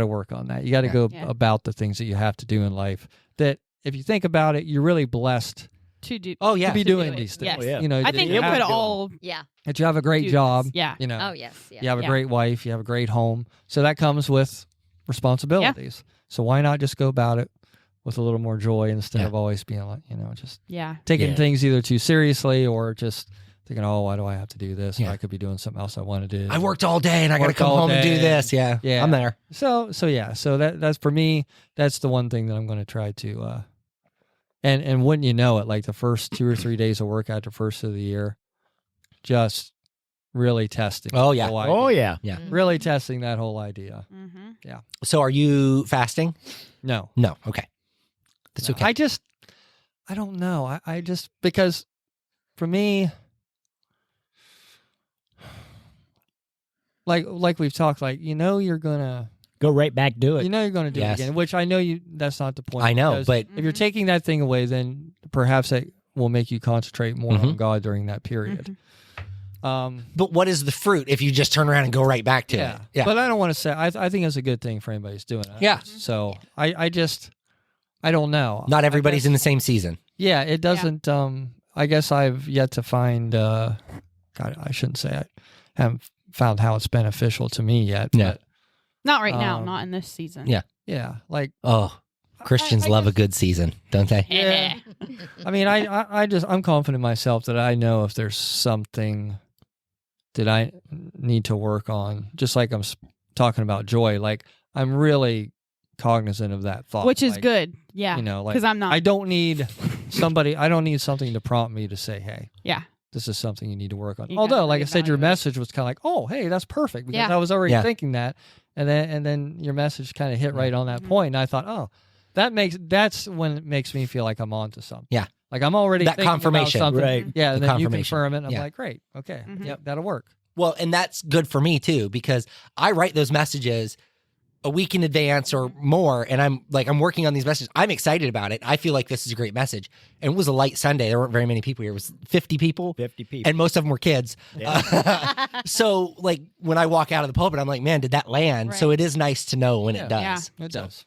work on that. You gotta go Yeah. about the things that you have to do in life. That if you think about it, you're really blessed To do. Oh yeah. to be do doing it. these things. Yes. Oh, yeah. You know, I that think you we have could to do them. all Yeah. That you have a great do job. this. Yeah. You know, Oh, yes. Yeah. you have a Yeah. great wife, you have a great home. So that comes with responsibilities. So why not just go about it with a little more joy instead Yeah. of always being like, just Yeah. taking Yeah. things either too seriously or just thinking, oh, why do I have to do this? Yeah. I could be doing something else I want to do. I worked all day and I got to Worked come all home and do day. this. Yeah. Yeah. I'm there. So yeah. So that's for me, that's the one thing that I'm going to try to, and wouldn't you know it, like the first 2 or 3 days of work after first of the year, just really testing. Oh, the yeah. whole idea. Oh yeah. Yeah. Really testing that whole idea. Mm-hmm. So are you fasting? No. No. Okay. That's No. okay. I don't know. I just, because for me, like we've talked, like, you're going to, Go right back, do it. you're going to do Yes. it again, which I know that's not the point. I know, because but if you're taking that thing away, then perhaps that will make you concentrate more on Mhm. God during that period. but what is the fruit if you just turn around and go right back to it? Yeah. But I don't want to say, I think it's a good thing for anybody who's doing it. Yeah. So I don't know. Not everybody's I guess, in the same season. Yeah, it doesn't. I guess I've yet to find. God, I shouldn't say I haven't found how it's beneficial to me yet. Yeah. But Not right now. Um, Not in this season. Yeah. yeah, like Oh, Christians I love a just- good season, don't they? Yeah. I mean, I'm confident in myself that I know if there's something that I need to work on. Just like I'm talking about joy, like I'm really cognizant of that thought, Which is like, good. Yeah. Like Because I'm not. I don't need something to prompt me to say, hey, Yeah. this is something you need to work on. You gotta Although, like I said, your reevaluate. message was kind of like, oh, hey, that's perfect, because Yeah. I was already Yeah. thinking that, and then your message kind of hit right on that Mhm. point, and I thought, oh, that's when it makes me feel like I'm onto something. Yeah. Like I'm already That thinking about confirmation. something. Right. Yeah, The and then you confirmation. confirm it, and I'm Yeah. like, great, okay, Mhm. yep, that'll work. Well, and that's good for me too, because I write those messages a week in advance or more, and I'm working on these messages. I'm excited about it. I feel like this is a great message. And it was a light Sunday. There weren't very many people here. It was 50 people. 50 people. And most of them were kids. Yeah. So, like, when I walk out of the pulpit, I'm like, man, did that land? So Right. it is nice to know when Yeah. it does. It So, does.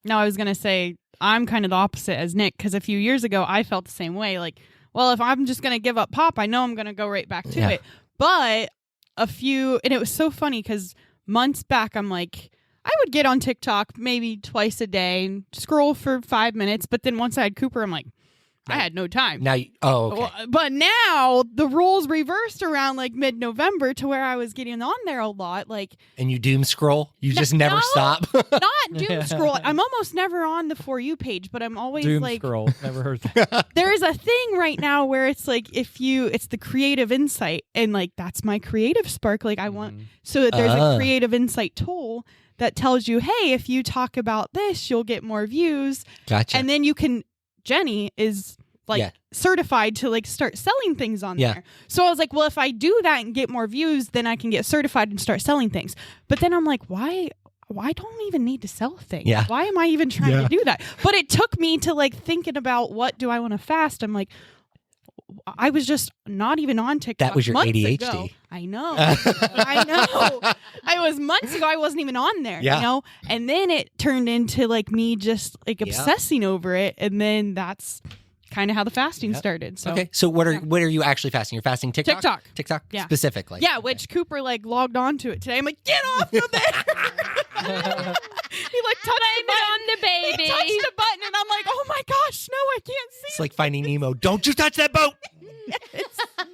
No, I was going to say I'm kind of the opposite as Nick, because a few years ago I felt the same way. Like, well, if I'm just going to give up pop, I know I'm going to go right back to Yeah. it. But and it was so funny because months back, I'm like, I would get on TikTok maybe twice a day and scroll for 5 minutes. But then once I had Cooper, I'm like, I had no time. Now, okay. Well, but now the roles reversed around like mid-November to where I was getting on there a lot. Like, And you doom scroll? You just never no. stop? not doom scroll. I'm almost never on the For You page, but I'm always Doom like, scroll. Never heard that. there is a thing right now where it's like it's the creative insight, and like that's my creative spark. Like I want so there's a creative insight tool that tells you, hey, if you talk about this, you'll get more views, Gotcha. and then you can. Jenny is certified to like start selling things on Yeah. there. So I was like, well, if I do that and get more views, then I can get certified and start selling things. But then I'm like, why don't I even need to sell things? Yeah. Why am I even trying to do that? But it took me to like thinking about what do I want to fast? I'm like, I was just not even on TikTok. That was your months ADHD. ago. I know. I know. I was months ago. I wasn't even on there, Yeah. you know? And then it turned into like me just like obsessing over it. And then that's kind of how the fasting started. So Okay. So what are you actually fasting? You're fasting TikTok? TikTok. Yeah. Specifically. Yeah, which Cooper like logged on to it today. I'm like, get off of there. He like touched on the baby. He touched a button and I'm like, oh my gosh, no, I can't see. It's like Finding Nemo. Don't you touch that boat.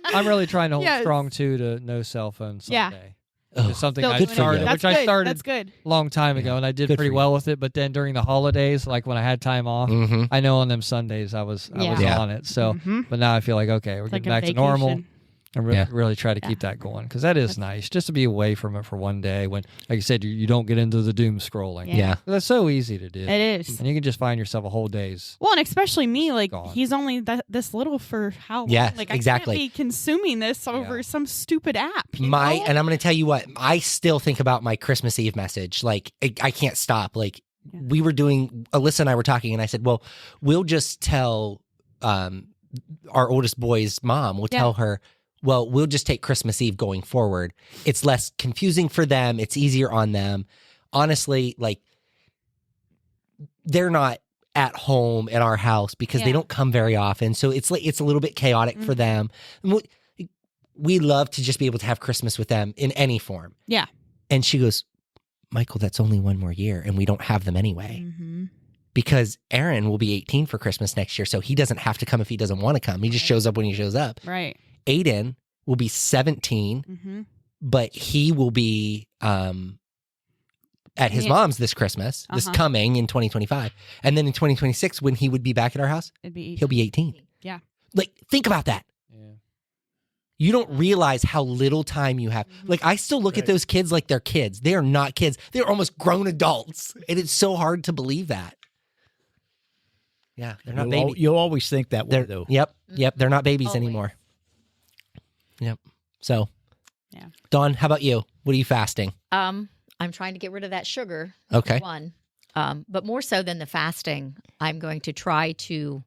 I'm really trying to hold Yes. strong too to no cell phone Yeah. Sunday. Oh, It's something Still I doing it. started, That's which I started That's good. a long time ago, and I did Good pretty for well with it. But then during the holidays, like when I had time off, Mm-hmm. I know on them Sundays I was Yeah. on it. So, Mhm. but now I feel like okay, we're It's like getting a back to normal. vacation. And really try to keep that going because that is nice just to be away from it for one day when, like you said, you don't get into the doom scrolling. Yeah. That's so easy to do. It is. And you can just find yourself a whole day's. Well, and especially me, like Gone. he's only this little for how long? Yeah, like exactly. I can't be consuming this over some stupid app. you know? And I'm going to tell you what, I still think about my Christmas Eve message. Like, I can't stop. Like, we were doing, Alyssa and I were talking, and I said, well, we'll just tell our oldest boy's mom, we'll tell her, well, we'll just take Christmas Eve going forward. It's less confusing for them. It's easier on them. Honestly, like, they're not at home at our house because they don't come very often. So it's like, it's a little bit chaotic for them. And we love to just be able to have Christmas with them in any form. Yeah. And she goes, Michael, that's only one more year and we don't have them anyway. Mm-hmm. Because Aaron will be 18 for Christmas next year. So he doesn't have to come if he doesn't want to come. He just shows up when he shows up. Right. Aiden will be 17, Mm-hmm. but he will be at his mom's this Christmas, this coming in 2025. And then in 2026, when he would be back at our house, he'll be 18. Yeah. Like, think about that. Yeah. You don't realize how little time you have. Like, I still look at those kids like they're kids. They are not kids. They're almost grown adults. And it's so hard to believe that. Yeah, they're not babies. You'll always think that way, though. Yep. They're not babies Always. anymore. Yep. So, Yeah. Dawn, how about you? What are you fasting? I'm trying to get rid of that sugar. Okay. One. But more so than the fasting, I'm going to try to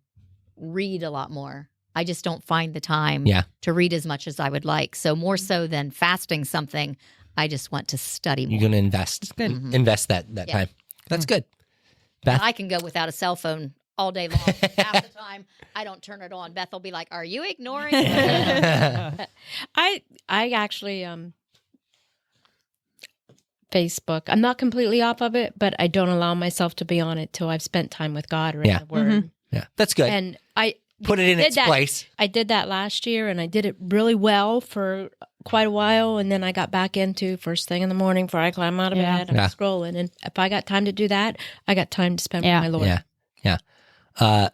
read a lot more. I just don't find the time to read as much as I would like. So more so than fasting something, I just want to study more. You're going to invest. It's good. Invest that time. That's good. Beth? I can go without a cell phone all day long. Half the time, I don't turn it on. Beth will be like, "Are you ignoring me?" I actually Facebook. I'm not completely off of it, but I don't allow myself to be on it till I've spent time with God or in the Word. Yeah, that's good. And I Put it in did its that. place. I did that last year, and I did it really well for quite a while, and then I got back into first thing in the morning before I climb out of bed. I'm scrolling, and if I got time to do that, I got time to spend with my Lord. Yeah.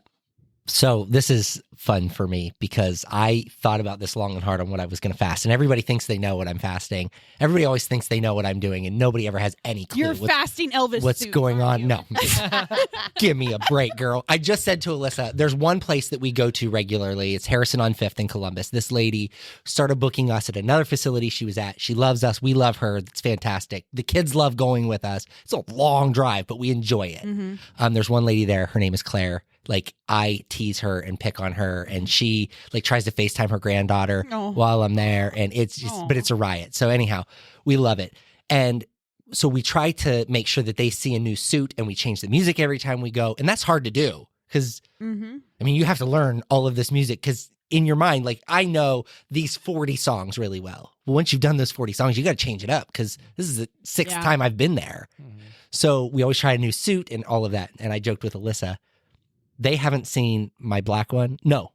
So this is fun for me because I thought about this long and hard on what I was going to fast. And everybody thinks they know what I'm fasting. Everybody always thinks they know what I'm doing, and nobody ever has any clue. You're fasting Elvis. What's suit, going on? aren't you? No. Give me a break, girl. I just said to Alyssa, there's one place that we go to regularly. It's Harrison on 5th in Columbus. This lady started booking us at another facility she was at. She loves us. We love her. It's fantastic. The kids love going with us. It's a long drive, but we enjoy it. There's one lady there. Her name is Claire. Like, I tease her and pick on her, and she like tries to FaceTime her granddaughter while I'm there, and it's just, but it's a riot. So anyhow, we love it. And so we try to make sure that they see a new suit, and we change the music every time we go. And that's hard to do because, I mean, you have to learn all of this music because in your mind, like, I know these 40 songs really well. But once you've done those 40 songs, you got to change it up because this is the 6th time I've been there. So we always try a new suit and all of that. And I joked with Alyssa, they haven't seen my black one. No.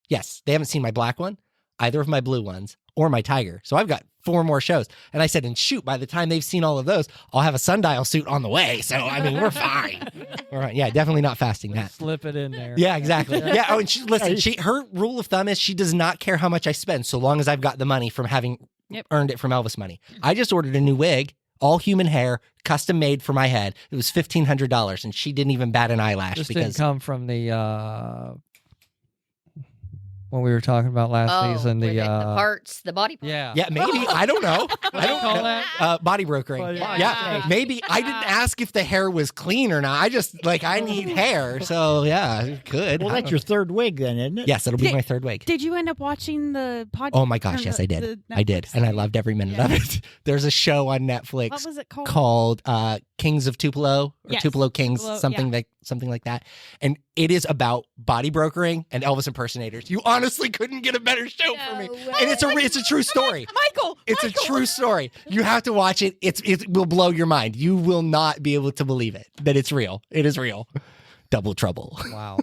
Yes, they haven't seen my black one, either of my blue ones, or my tiger. So I've got 4 more shows. And I said, and shoot, by the time they've seen all of those, I'll have a sundial suit on the way. So, I mean, we're fine. All right. Yeah, definitely not fasting that. Slip it in there. Yeah, exactly. Yeah. Oh, and her rule of thumb is she does not care how much I spend so long as I've got the money from having earned it from Elvis money. I just ordered a new wig, all human hair, custom made for my head. It was $1,500, and she didn't even bat an eyelash This because didn't come from the when we were talking about last season. The parts, the body parts. Yeah, maybe. I don't know. I don't call know. Body brokering. Yeah, maybe. I didn't ask if the hair was clean or not. I just, I need hair. So, yeah, good. Well, that's your third wig then, isn't it? Yes, it'll be my third wig. Did you end up watching the podcast? Oh, my gosh, yes, I did. I did, and I loved every minute of it. There's a show on Netflix. What was it called? Called Kings of Tupelo, or Tupelo Kings, something like that. And it is about body brokering and Elvis impersonators. You honestly couldn't get a better show for me. And it's a true story. Michael! It's a true story. You have to watch it. It will blow your mind. You will not be able to believe it, that it's real. It is real. Double trouble. Wow.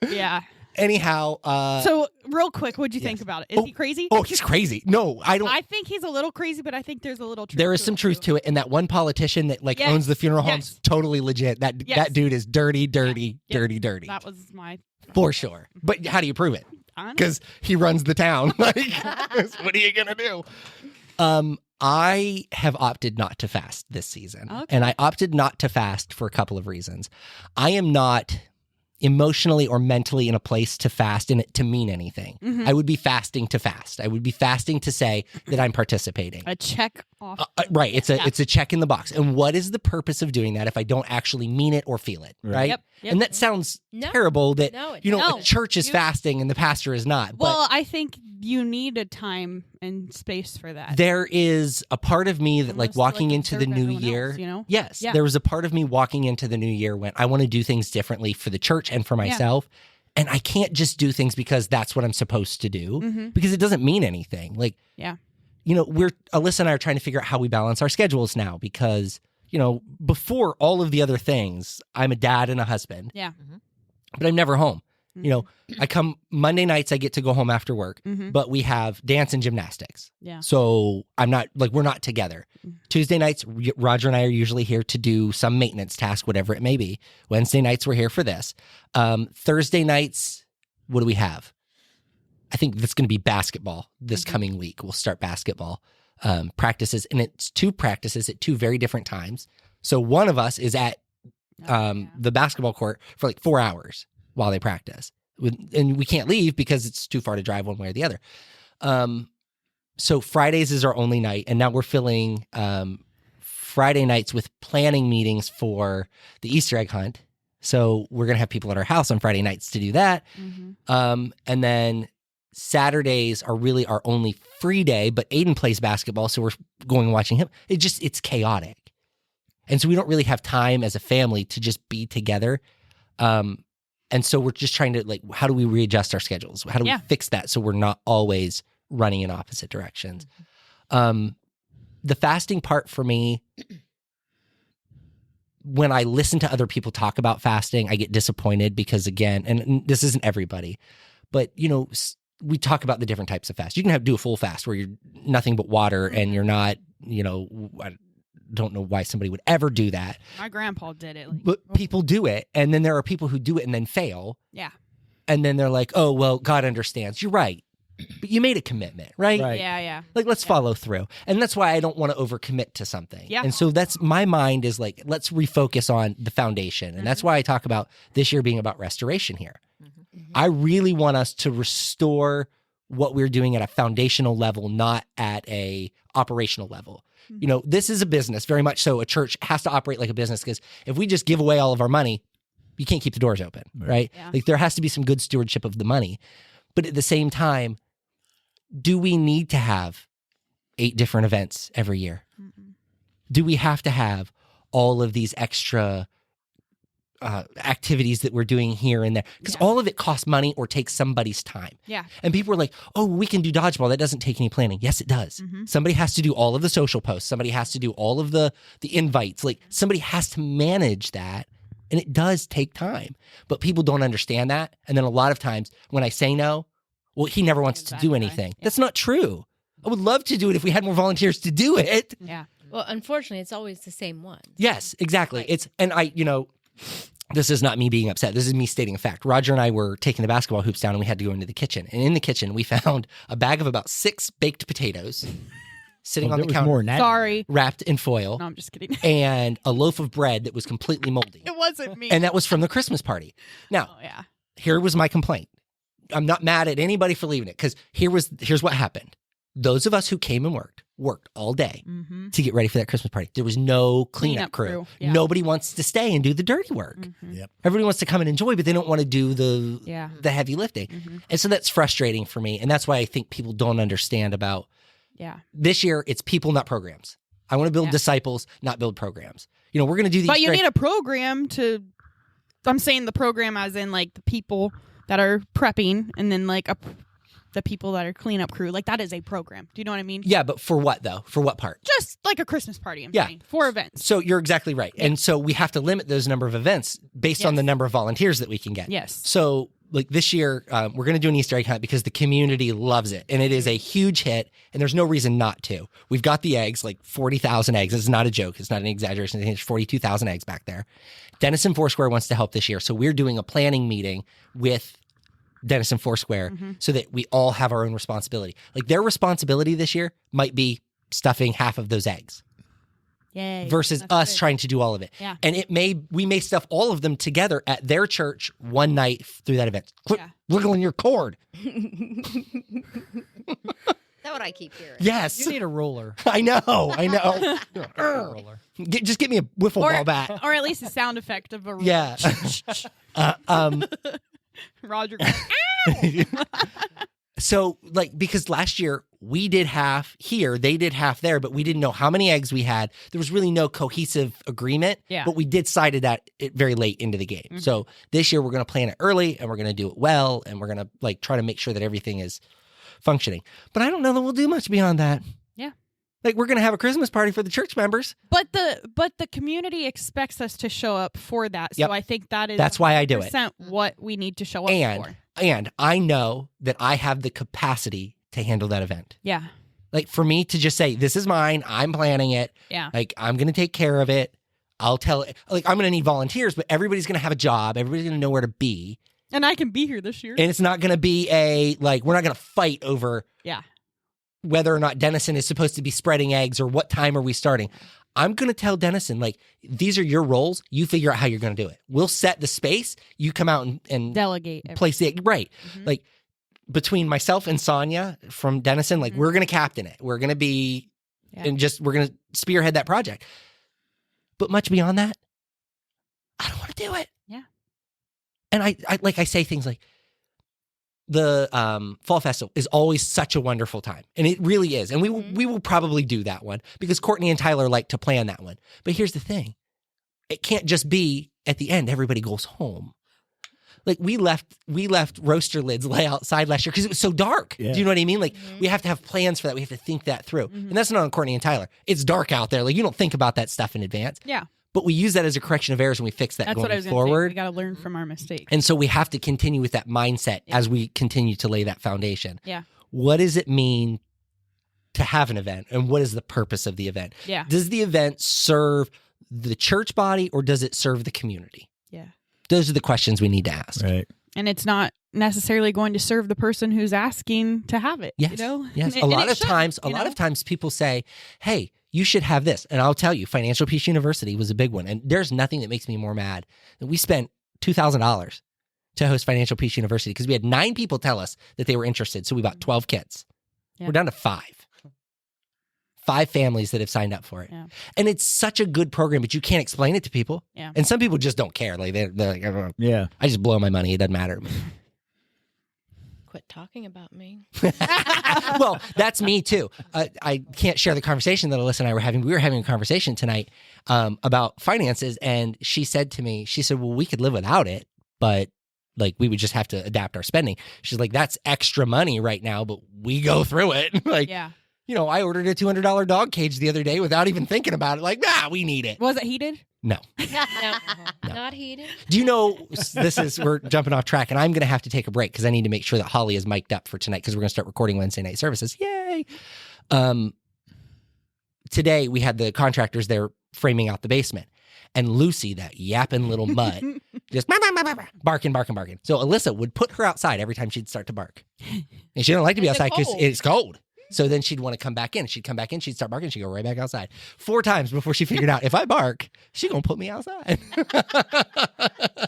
Yeah. Anyhow. So, real quick, what'd you think about it? Is he crazy? Oh, he's crazy. No, I don't. I think he's a little crazy, but I think there's a little truth. There is some truth to it. And that one politician that owns the funeral homes, totally legit. That dude is dirty. That was my... For sure. But how do you prove it? Because he runs the town. What are you going to do? I have opted not to fast this season. Okay. And I opted not to fast for a couple of reasons. I am not emotionally or mentally in a place to fast and it to mean anything. Mm-hmm. I would be fasting to fast. I would be fasting to say that I'm participating. A check off. Right. It's a check in the box. And what is the purpose of doing that if I don't actually mean it or feel it? Right. Yep. And that sounds terrible that, the church is fasting and the pastor is not. Well, I think you need a time and space for that. There is a part of me that walking into the new year. Else, Yes. Yeah. There was a part of me walking into the new year when I want to do things differently for the church and for myself. Yeah. And I can't just do things because that's what I'm supposed to do because it doesn't mean anything. Alyssa and I are trying to figure out how we balance our schedules now because, before all of the other things, I'm a dad and a husband. Yeah. But I'm never home. I come Monday nights, I get to go home after work, but we have dance and gymnastics. Yeah. So I'm not we're not together. Tuesday nights, Roger and I are usually here to do some maintenance task, whatever it may be. Wednesday nights, we're here for this. Thursday nights, what do we have? I think that's going to be basketball this coming week. We'll start basketball practices, and it's 2 practices at 2 very different times. So one of us is at the basketball court for 4 hours while they practice. And we can't leave because it's too far to drive one way or the other. So Fridays is our only night. And now we're filling Friday nights with planning meetings for the Easter egg hunt. So we're going to have people at our house on Friday nights to do that. And then Saturdays are really our only free day, but Aiden plays basketball. So we're going and watching him. It's chaotic. And so we don't really have time as a family to just be together. And so we're just trying to how do we readjust our schedules? How do we fix that so we're not always running in opposite directions? The fasting part for me, when I listen to other people talk about fasting, I get disappointed because again, and this isn't everybody, but we talk about the different types of fast. You can do a full fast where you're nothing but water and you're not, I don't know why somebody would ever do that. My grandpa did it. But people do it. And then there are people who do it and then fail. Yeah. And then they're like, oh, well, God understands. You're right. But you made a commitment, right? Yeah. Let's follow through. And that's why I don't want to overcommit to something. Yeah. And so that's my mind is let's refocus on the foundation. And that's why I talk about this year being about restoration here. I really want us to restore what we're doing at a foundational level, not at a operational level. This is a business, very much so. A church has to operate like a business because if we just give away all of our money, you can't keep the doors open, right? Yeah. There has to be some good stewardship of the money. But at the same time, do we need to have 8 different events every year? Do we have to have all of these extra activities that we're doing here and there? Because all of it costs money or takes somebody's time. Yeah. And people are like, oh, we can do dodgeball. That doesn't take any planning. Yes, it does. Somebody has to do all of the social posts. Somebody has to do all of the invites. Somebody has to manage that. And it does take time. But people don't understand that. And then a lot of times when I say no, well, he never wants to do anything. That's not true. I would love to do it if we had more volunteers to do it. Yeah. Well, unfortunately, it's always the same ones. Yes, exactly. This is not me being upset. This is me stating a fact. Roger and I were taking the basketball hoops down and we had to go into the kitchen. And in the kitchen, we found a bag of about 6 baked potatoes sitting on the counter. More than that. Sorry. Wrapped in foil. No, I'm just kidding. And a loaf of bread that was completely moldy. It wasn't me. And that was from the Christmas party. Now, here was my complaint. I'm not mad at anybody for leaving it, because here's what happened. Those of us who came and worked all day to get ready for that Christmas party. There was no cleanup crew. Yeah. Nobody wants to stay and do the dirty work. Yep. Everybody wants to come and enjoy, but they don't want to do the heavy lifting. And so that's frustrating for me. And that's why I think people don't understand about this year. It's people, not programs. I want to build disciples, not build programs. We're going to do these. But you need a program to, I'm saying the program as in like the people that are prepping, and then like the people that are cleanup crew. Like that is a program. Do you know what I mean? Yeah, but for what though? For what part? Just like a Christmas party, I'm saying. 4 events. So you're exactly right. Yeah. And so we have to limit those number of events based on the number of volunteers that we can get. Yes. So like this year, we're going to do an Easter egg hunt because the community loves it. And it is a huge hit, and there's no reason not to. We've got the eggs, like 40,000 eggs. It's not a joke. It's not an exaggeration. There's 42,000 eggs back there. Denison Foursquare wants to help this year. So we're doing a planning meeting with Denison Foursquare so that we all have our own responsibility. Like their responsibility this year might be stuffing half of those eggs. Yay. Versus us trying to do all of it. Yeah. And we may stuff all of them together at their church one night through that event. Quit wiggling your cord. Is that what I keep hearing? Yes. You need a ruler. I know. Just get me a wiffle ball bat. Or at least a sound effect of a ruler. Yeah. Roger. So, like, because last year we did half here, they did half there, but we didn't know how many eggs we had. There was really no cohesive agreement, but we decided that it very late into the game. So this year we're going to plan it early, and we're going to do it well, and we're going to like try to make sure that everything is functioning. But I don't know that we'll do much beyond that. Yeah. Like we're going to have a Christmas party for the church members. But the community expects us to show up for that. So I think that's why I do it. What we need to show up for. And I know that I have the capacity to handle that event. Yeah. Like for me to just say, this is mine, I'm planning it. Yeah. Like I'm going to take care of it. I'll tell it. Like I'm going to need volunteers, but everybody's going to have a job. Everybody's going to know where to be. And I can be here this year. And it's not going to be we're not going to fight over whether or not Denison is supposed to be spreading eggs or what time are we starting. I'm going to tell Denison, like, these are your roles. You figure out how you're going to do it. We'll set the space. You come out and delegate. Place the egg. Right. Like, between myself and Sonia from Denison, like, we're going to captain it. We're going to be, and we're going to spearhead that project. But much beyond that, I don't want to do it. Yeah. And I say things like, the Fall Festival is always such a wonderful time. And it really is. And we will probably do that one because Courtney and Tyler like to plan that one. But here's the thing. It can't just be at the end, everybody goes home. Like we left roaster lids lay outside last year because it was so dark. Yeah. Do you know what I mean? Like we have to have plans for that. We have to think that through. And that's not on Courtney and Tyler. It's dark out there. Like you don't think about that stuff in advance. Yeah. But we use that as a correction of errors and we fix that going forward. We got to learn from our mistakes. And so we have to continue with that mindset as we continue to lay that foundation. Yeah. What does it mean to have an event? And what is the purpose of the event? Yeah. Does the event serve the church body or does it serve the community? Yeah. Those are the questions we need to ask. Right. And it's not necessarily going to serve the person who's asking to have it. Yes. You know? Yes. A lot of times people say, hey, you should have this. And I'll tell you, Financial Peace University was a big one. And there's nothing that makes me more mad than we spent $2,000 to host Financial Peace University because we had 9 people tell us that they were interested. So we bought 12 kits. Yeah. We're down to 5. 5 families that have signed up for it. Yeah. And it's such a good program, but you can't explain it to people. Yeah. And some people just don't care. Like they're like, I just blow my money. It doesn't matter to me. Quit talking about me. Well, that's me too. I can't share the conversation that Alyssa and I were having. We were having a conversation tonight about finances, and she said to me, well, we could live without it, but like we would just have to adapt our spending. She's like, that's extra money right now, but we go through it. Like, I ordered a $200 dog cage the other day without even thinking about it. Like, we need it. Was it heated? No. No. Not heated. Do you know, we're jumping off track, and I'm going to have to take a break because I need to make sure that Holly is mic'd up for tonight because we're going to start recording Wednesday night services. Yay! Today, we had the contractors there framing out the basement, and Lucy, that yapping little mutt, just barking. So Alyssa would put her outside every time she'd start to bark. And she didn't like to be outside because it's cold. So then she'd want to come back in. She'd come back in. She'd start barking. She'd go right back outside 4 times before she figured out if I bark, she's going to put me outside.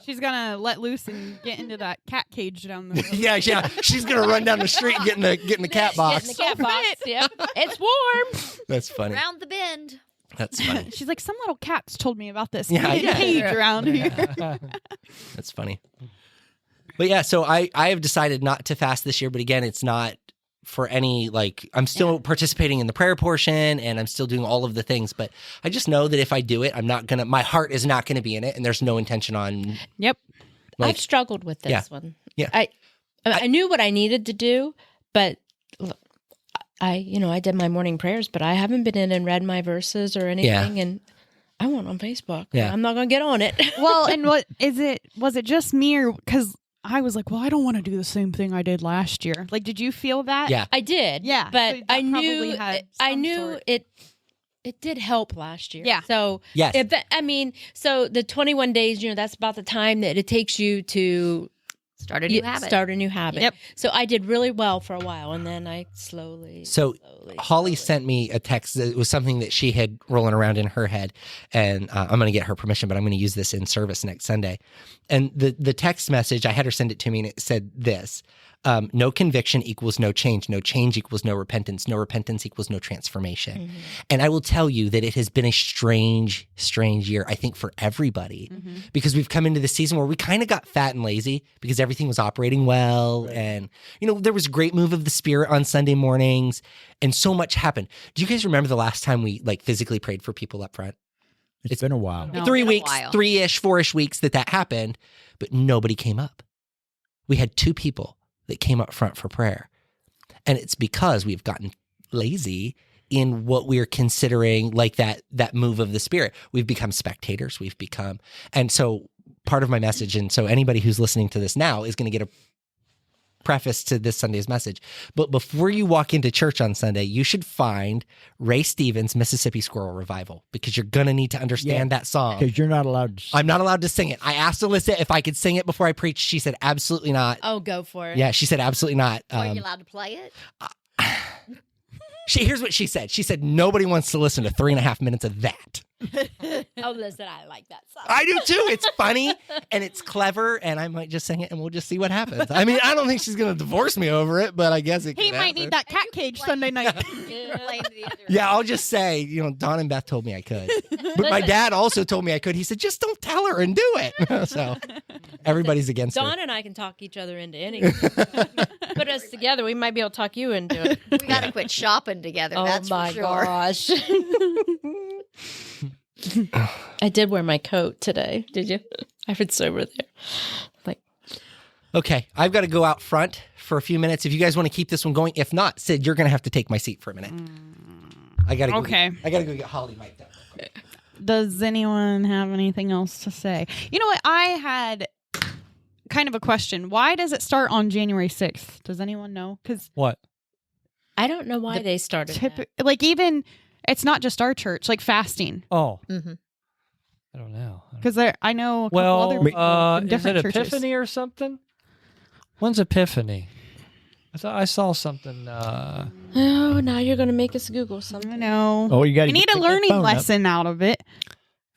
She's going to let loose and get into that cat cage down the road. Yeah. She's going to run down the street and get in the cat box. Get in the cat box. Yep. It's warm. That's funny. Around the bend. That's funny. She's like, some little cats told me about this. Yeah, Cage around here. That's funny. But yeah, so I have decided not to fast this year, but again, it's not for any, like, I'm still participating in the prayer portion and I'm still doing all of the things, but I just know that if I do it, my heart is not going to be in it, and there's no intention on. Yep. Like, I've struggled with this one. Yeah. I knew what I needed to do, but I did my morning prayers, but I haven't been in and read my verses or anything, and I went on Facebook. Yeah. I'm not going to get on it. Well, and was it just me, or because I was like, well, I don't want to do the same thing I did last year. Like, did you feel that? Yeah. I did. Yeah. But So I that knew sort. it did help last year. Yeah. So Yes. So the 21 days, that's about the time that it takes you to Start a new habit. Start a new habit. Yep. So I did really well for a while, and then I slowly. Holly sent me a text. It was something that she had rolling around in her head, and I'm going to get her permission, but I'm going to use this in service next Sunday. And the text message, I had her send it to me, and it said this: no conviction equals no change change equals no repentance equals no transformation. Mm-hmm. And I will tell you that it has been a strange year, I think, for everybody, because we've come into the season where we kind of got fat and lazy because everything was operating well. Right. And, there was a great move of the Spirit on Sunday mornings, and so much happened. Do you guys remember the last time we physically prayed for people up front? It's been a while. No, 3 been a weeks, while. 3-ish, 4-ish weeks that happened, but nobody came up. We had 2 people that came up front for prayer. And it's because we've gotten lazy in what we're considering like that move of the Spirit. We've become spectators. And so part of my message, and so anybody who's listening to this now is going to get a preface to this Sunday's message. But before you walk into church on Sunday, you should find Ray Stevens' Mississippi Squirrel Revival, because you're going to need to understand that song. Because you're not allowed to. I'm not allowed to sing it. I asked Alyssa if I could sing it before I preached. She said absolutely not. Oh, go for it. Yeah, she said absolutely not. Are you allowed to play it? Here's what she said. She said nobody wants to listen to 3.5 minutes of that. Oh, listen, I like that song. I do too. It's funny and it's clever, and I might just sing it and we'll just see what happens. I mean, I don't think she's going to divorce me over it, but I guess it He could might happen. need that cat cage Sunday night. Yeah, I'll just say, Don and Beth told me I could. But my dad also told me I could. He said, just don't tell her and do it. So everybody's against Dawn her. and I can talk each other into anything. Put us together, we might be able to talk you into it. We got to quit shopping together. Oh That's my for sure. gosh. I did wear my coat today. Did you? I've been sober there. Okay, I've got to go out front for a few minutes. If you guys want to keep this one going. If not, Sid, you're going to have to take my seat for a minute. I got to go get Holly mic'd up. Does anyone have anything else to say? You know what? I had kind of a question. Why does it start on January 6th? Does anyone know? Because What? I don't know why they started that. like even it's not just our church, like fasting. Oh. Mhm. I don't know. Because I know a couple other people in Is it different churches. Epiphany or something? When's Epiphany? I thought I saw something. Oh, now you're going to make us Google something. I know. Oh, you got to We need a learning lesson out of it.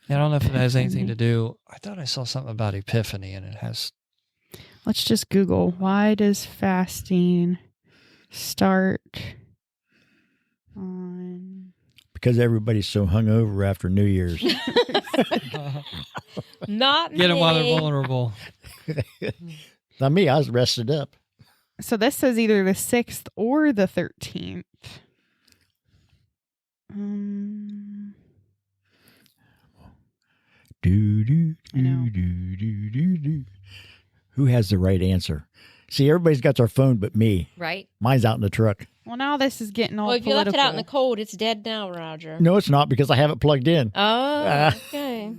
I don't know if it has anything to do. I thought I saw something about Epiphany, and it has. Let's just Google. Why does fasting start on... Because everybody's so hungover after New Year's. Not Get them while me. they're vulnerable. Not me. I was rested up. So this says either the 6th or the 13th. I know. Do. Who has the right answer? See, everybody's got their phone but me. Right? Mine's out in the truck. Well, now this is getting all Well, if you political. left it out in the cold, it's dead now, Roger. No, it's not, because I have it plugged in. Oh, okay.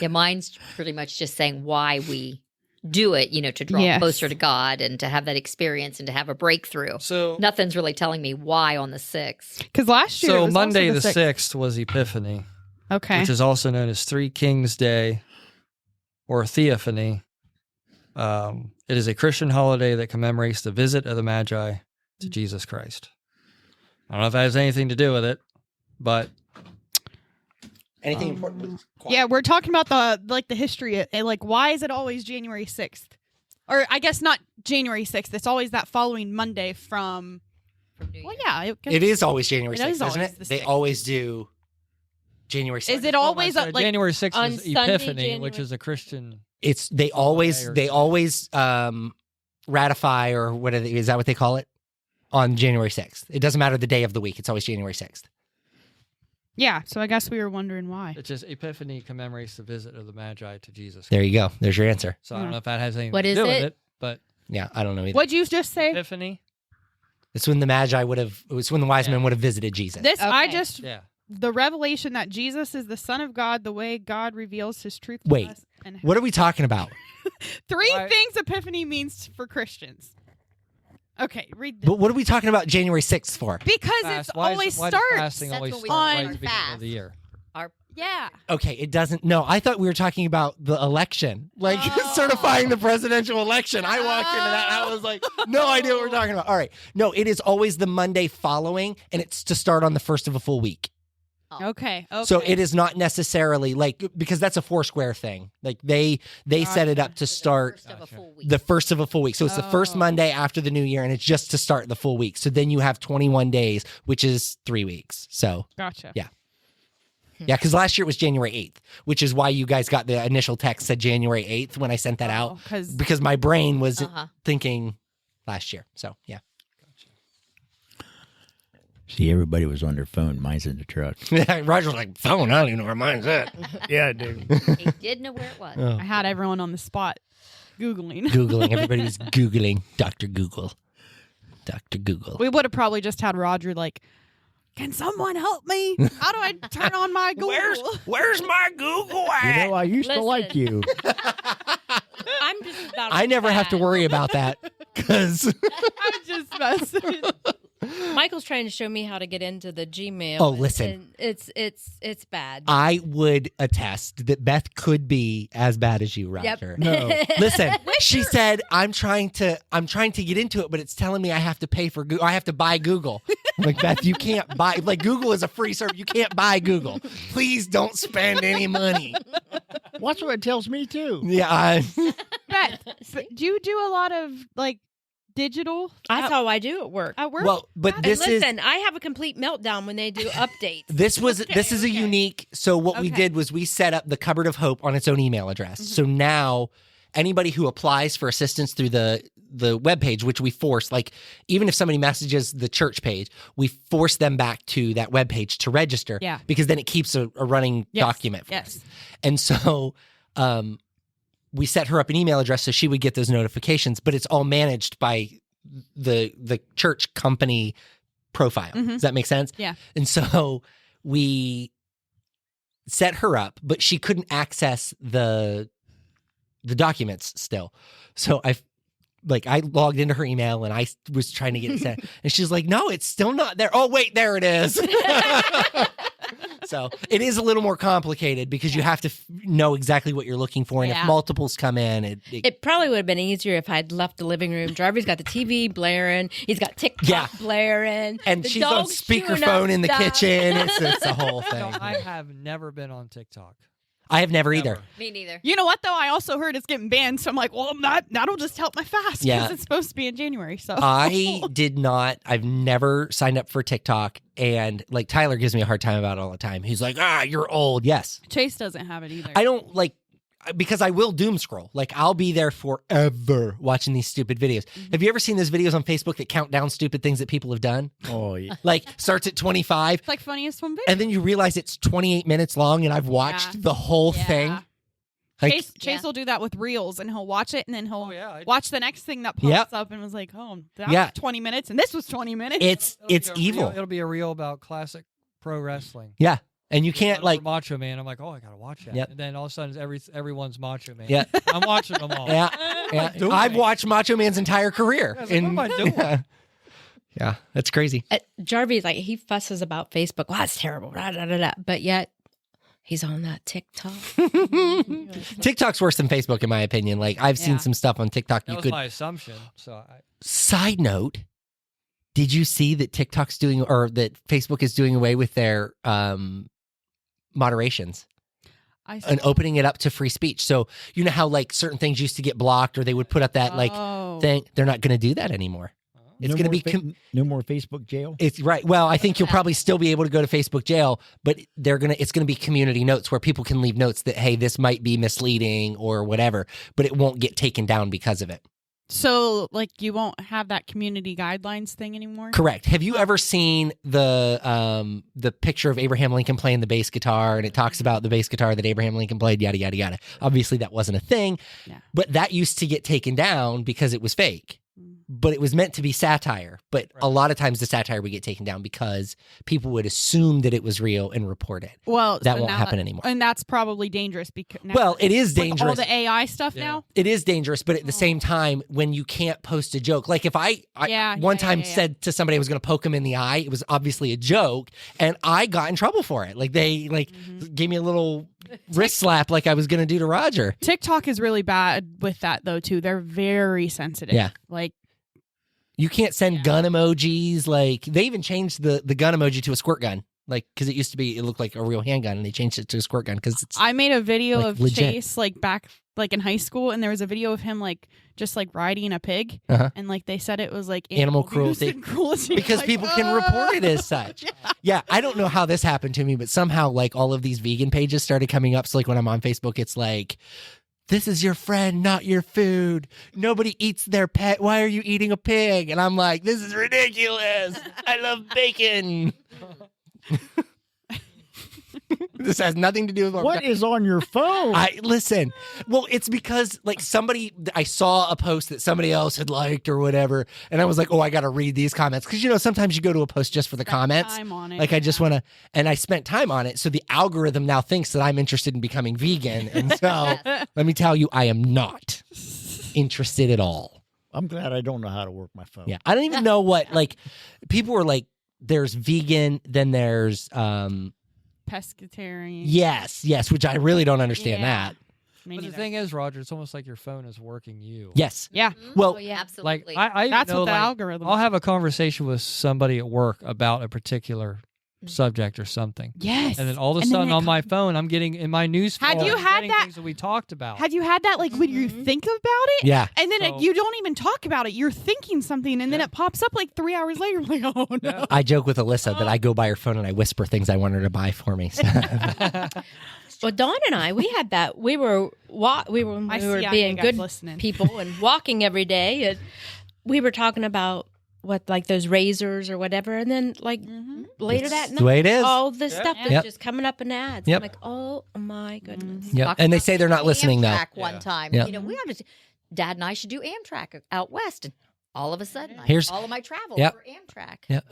Yeah, mine's pretty much just saying why we do it, to draw closer to God and to have that experience and to have a breakthrough. So Nothing's really telling me why on the 6th. Because last year it was Monday also the 6th was Epiphany, Okay. which is also known as Three Kings Day or Theophany. It is a Christian holiday that commemorates the visit of the Magi to Jesus Christ. I don't know if that has anything to do with it, but anything important? Yeah, we're talking about the history. Like, why is it always January 6th? Or I guess not January 6th. It's always that following Monday from New well, Year. yeah. It is always January 6th, is isn't always it? the They 6th. always do January 6th. Is it always So like January 6th on is Sunday, Epiphany, which January- is a Christian. It's they always ratify, or what is that what they call it, on January 6th. It doesn't matter the day of the week. It's always January 6th. Yeah, so I guess we were wondering why. It's just Epiphany commemorates the visit of the Magi to Jesus. There you go. There's your answer. So I don't know if that has anything What to is do it? with it, but Yeah, I don't know either. What'd you just say? Epiphany. It's when the Magi it was when the wise men would have visited Jesus. This I Okay. just Yeah. the revelation that Jesus is the Son of God, the way God reveals His truth to Wait, us. And What are we talking about? three Why- things Epiphany means for Christians. Okay, read this. But what are we talking about January 6th for? Because Fast. it's Why always does starts. fasting That's always when we start start right on at the beginning of fast. the year? Yeah. Okay, it doesn't. No, I thought we were talking about the election, like certifying the presidential election. I walked into that and I was like, no idea what we're talking about. All right. No, it is always the Monday following, and it's to start on the first of a full week. Okay. Okay. So it is not necessarily like, because that's a Foursquare thing. Like they set it up to start First of a full week. the first of a full week. So it's the first Oh. Monday after the new year, and it's just to start the full week. So then you have 21 days, which is 3 weeks. So Gotcha. Yeah. yeah, because last year it was January 8th, which is why you guys got the initial text said January 8th when I sent that out, because my brain was thinking last year. So yeah. See, everybody was on their phone. Mine's in the truck. Roger was like, phone, I don't even know where mine's at. Yeah, dude. He did know where it was. I had everyone on the spot Googling. Googling. Everybody was Googling Dr. Google. Dr. Google. We would have probably just had Roger like, can someone help me? How do I turn on my Google? Where's my Google You know, I used to like you. I'm just about. I never have to bad. worry about that because I'm just messing. Michael's trying to show me how to get into the Gmail. Oh, listen. and it's bad. I would attest that Beth could be as bad as you, Roger. No. Listen, she said, I'm trying to get into it, but it's telling me I have to pay for Google. I have to buy Google. I'm like, Beth, you can't buy, like, Google is a free service. You can't buy Google. Please don't spend any money. That's what it tells me, too. Yeah. Beth, do you do a lot of like digital That's how I do at work. at work? Well, but And this is. listen, I have a complete meltdown when they do updates. This is a unique. So what we Okay. did was we set up the Cupboard of Hope on its own email address. So now anybody who applies for assistance through the webpage, which we force, like even if somebody messages the church page, we force them back to that webpage to register. Yeah. Because then it keeps a running Yes, document for yes. us. And so we set her up an email address so she would get those notifications, but it's all managed by the church company profile. Does that make sense? Yeah. And so we set her up, but she couldn't access the documents still. So I logged into her email and I was trying to get it sent, and she's like, "No, it's still not there." Oh, wait, there it is. So it is a little more complicated because you have to know exactly what you're looking for, and if Yeah. multiples come in, It probably would have been easier if I'd left the living room. Jarvis got the TV blaring. He's got TikTok Yeah. blaring. and the she's on dog's chewing speakerphone up in the stuff. kitchen. It's a whole thing. No, I have never been on TikTok. I have never either. Ever. Me neither. You know what though? I also heard it's getting banned, so I'm like, well, that'll just help my fast because Yeah. it's supposed to be in January. So I did not. I've never signed up for TikTok, and like Tyler gives me a hard time about it all the time. He's like, you're old. Yes. Chase doesn't have it either. I don't like, because I will doom scroll. Like I'll be there forever watching these stupid videos. Have you ever seen those videos on Facebook that count down stupid things that people have done? Oh, yeah. Like starts at 25, It's like funniest one video. and then you realize it's 28 minutes long, and I've watched Yeah. the whole Yeah. thing. Like, Chase Yeah. will do that with reels, and he'll watch it, and then he'll Oh, yeah, I- watch the next thing that pops Yep. up, and was like, "Oh, that Yeah. was 20 minutes, and this was 20 minutes." it's It'll be a evil. reel- it'll be a reel about classic pro wrestling. Yeah, and you can't like. Macho Man. I'm like, oh, I gotta watch that. Yep. And then all of a sudden, everyone's Macho Man. Yeah. I'm watching them all. Yeah, yeah. doing? I've watched Macho Man's entire career. I was like, what am I doing? Yeah, that's crazy. Jarvis, like, he fusses about Facebook. Well, that's terrible. Blah, blah, blah, blah. But yet, he's on that TikTok. TikTok's worse than Facebook, in my opinion. Like I've seen Yeah. some stuff on TikTok. That You was could. my assumption. So Side note: Did you see that TikTok's doing, or that Facebook is doing away with their moderations and opening it up to free speech? So you know how like certain things used to get blocked, or they would put up that like thing. They're not going to do that anymore. It's going to be no more Facebook jail. It's right. Well, I think you'll probably still be able to go to Facebook jail, but it's going to be community notes where people can leave notes that, hey, this might be misleading or whatever, but it won't get taken down because of it. So, like, you won't have that community guidelines thing anymore? Correct. Have you ever seen the picture of Abraham Lincoln playing the bass guitar, and it talks about the bass guitar that Abraham Lincoln played, yada, yada, yada. Obviously, that wasn't a thing, but that used to get taken down because it was fake. But it was meant to be satire. But a lot of times the satire would get taken down because people would assume that it was real and report it. Well, that won't happen anymore. And that's probably dangerous because it is dangerous. All the AI stuff now. It is dangerous, but at the same time, when you can't post a joke, like if I one time said to somebody I was going to poke them in the eye, it was obviously a joke, and I got in trouble for it. Like they gave me a little wrist slap, like I was going to do to Roger. TikTok is really bad with that though too. They're very sensitive. Yeah, like. You can't send gun emojis. Like they even changed the gun emoji to a squirt gun. Like because it looked like a real handgun, and they changed it to a squirt gun because it's. I made a video of legit. Chase like back like in high school, and there was a video of him like just like riding a pig, and like they said it was like animal cruelty because like, people can report it as such. Yeah, I don't know how this happened to me, but somehow like all of these vegan pages started coming up. So like when I'm on Facebook, it's like. This is your friend, not your food. Nobody eats their pet. Why are you eating a pig? And I'm like, this is ridiculous. I love bacon. This has nothing to do with what is on your phone. Listen. Well, it's because like I saw a post that somebody else had liked or whatever, and I was like, oh, I got to read these comments because sometimes you go to a post just for the comments. Time on it, like I just want to, and I spent time on it, so the algorithm now thinks that I'm interested in becoming vegan, and so let me tell you, I am not interested at all. I'm glad I don't know how to work my phone. Yeah, I don't even know what like people were like. There's vegan, then there's pescatarian. Yes, which I really don't understand that. But the thing is, Roger, it's almost like your phone is working you. Yes. Yeah. Well, absolutely. Like I that's know, what the like, algorithm. I'll have a conversation with somebody at work about a particular subject or something. Yes. And then all of a sudden on my phone, I'm getting in my news feed. Have you had that? Things that we talked about. Have you had that? Like when you think about it, yeah, and then you don't even talk about it. You're thinking something, and then it pops up like 3 hours later. I'm like, oh no. I joke with Alyssa that I go by her phone and I whisper things I want her to buy for me. So. Well, Dawn and I, we had that. We were being good people and walking every day, and we were talking about like those razors or whatever, and then like later that night, the way it is. all this stuff is just coming up in ads. I'm like, oh my goodness. Yep. And they say they're not listening though. One time, we ought to. Dad and I should do Amtrak out west, and all of a sudden, all of my travel for Amtrak. Yep.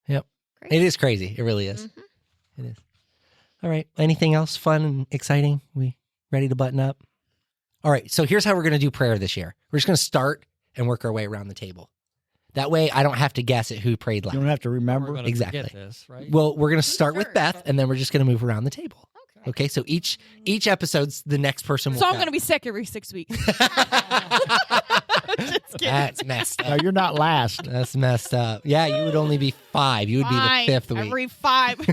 Yep. Crazy. It is crazy. It really is. It is. All right. Anything else fun and exciting? We ready to button up? All right. So here's how we're going to do prayer this year. We're just going to start and work our way around the table. That way, I don't have to guess at who prayed last. You don't have to remember. Exactly. This, right? Well, we're going to start with Beth, and then we're just going to move around the table. Okay. So each episode's the next person will So I'm going to be sick every 6 weeks. Just kidding. That's messed up. No, you're not last. That's messed up. Yeah, you would only be 5. You would be the 5th week. Every 5.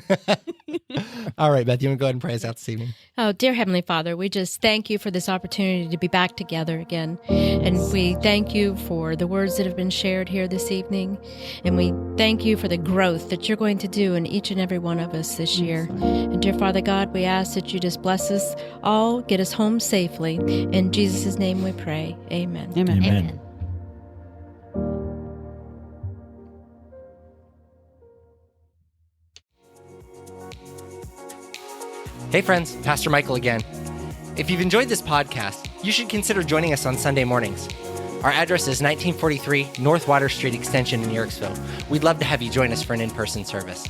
All right, Beth, you want to go ahead and pray us out this evening? Oh, dear Heavenly Father, we just thank you for this opportunity to be back together again. And we thank you for the words that have been shared here this evening. And we thank you for the growth that you're going to do in each and every one of us this year. And dear Father God, we ask that you just bless us all, get us home safely. In Jesus' name we pray. Amen. Amen. Amen. Hey friends, Pastor Michael again. If you've enjoyed this podcast, you should consider joining us on Sunday mornings. Our address is 1943 North Water Street Extension in Yorksville. We'd love to have you join us for an in-person service.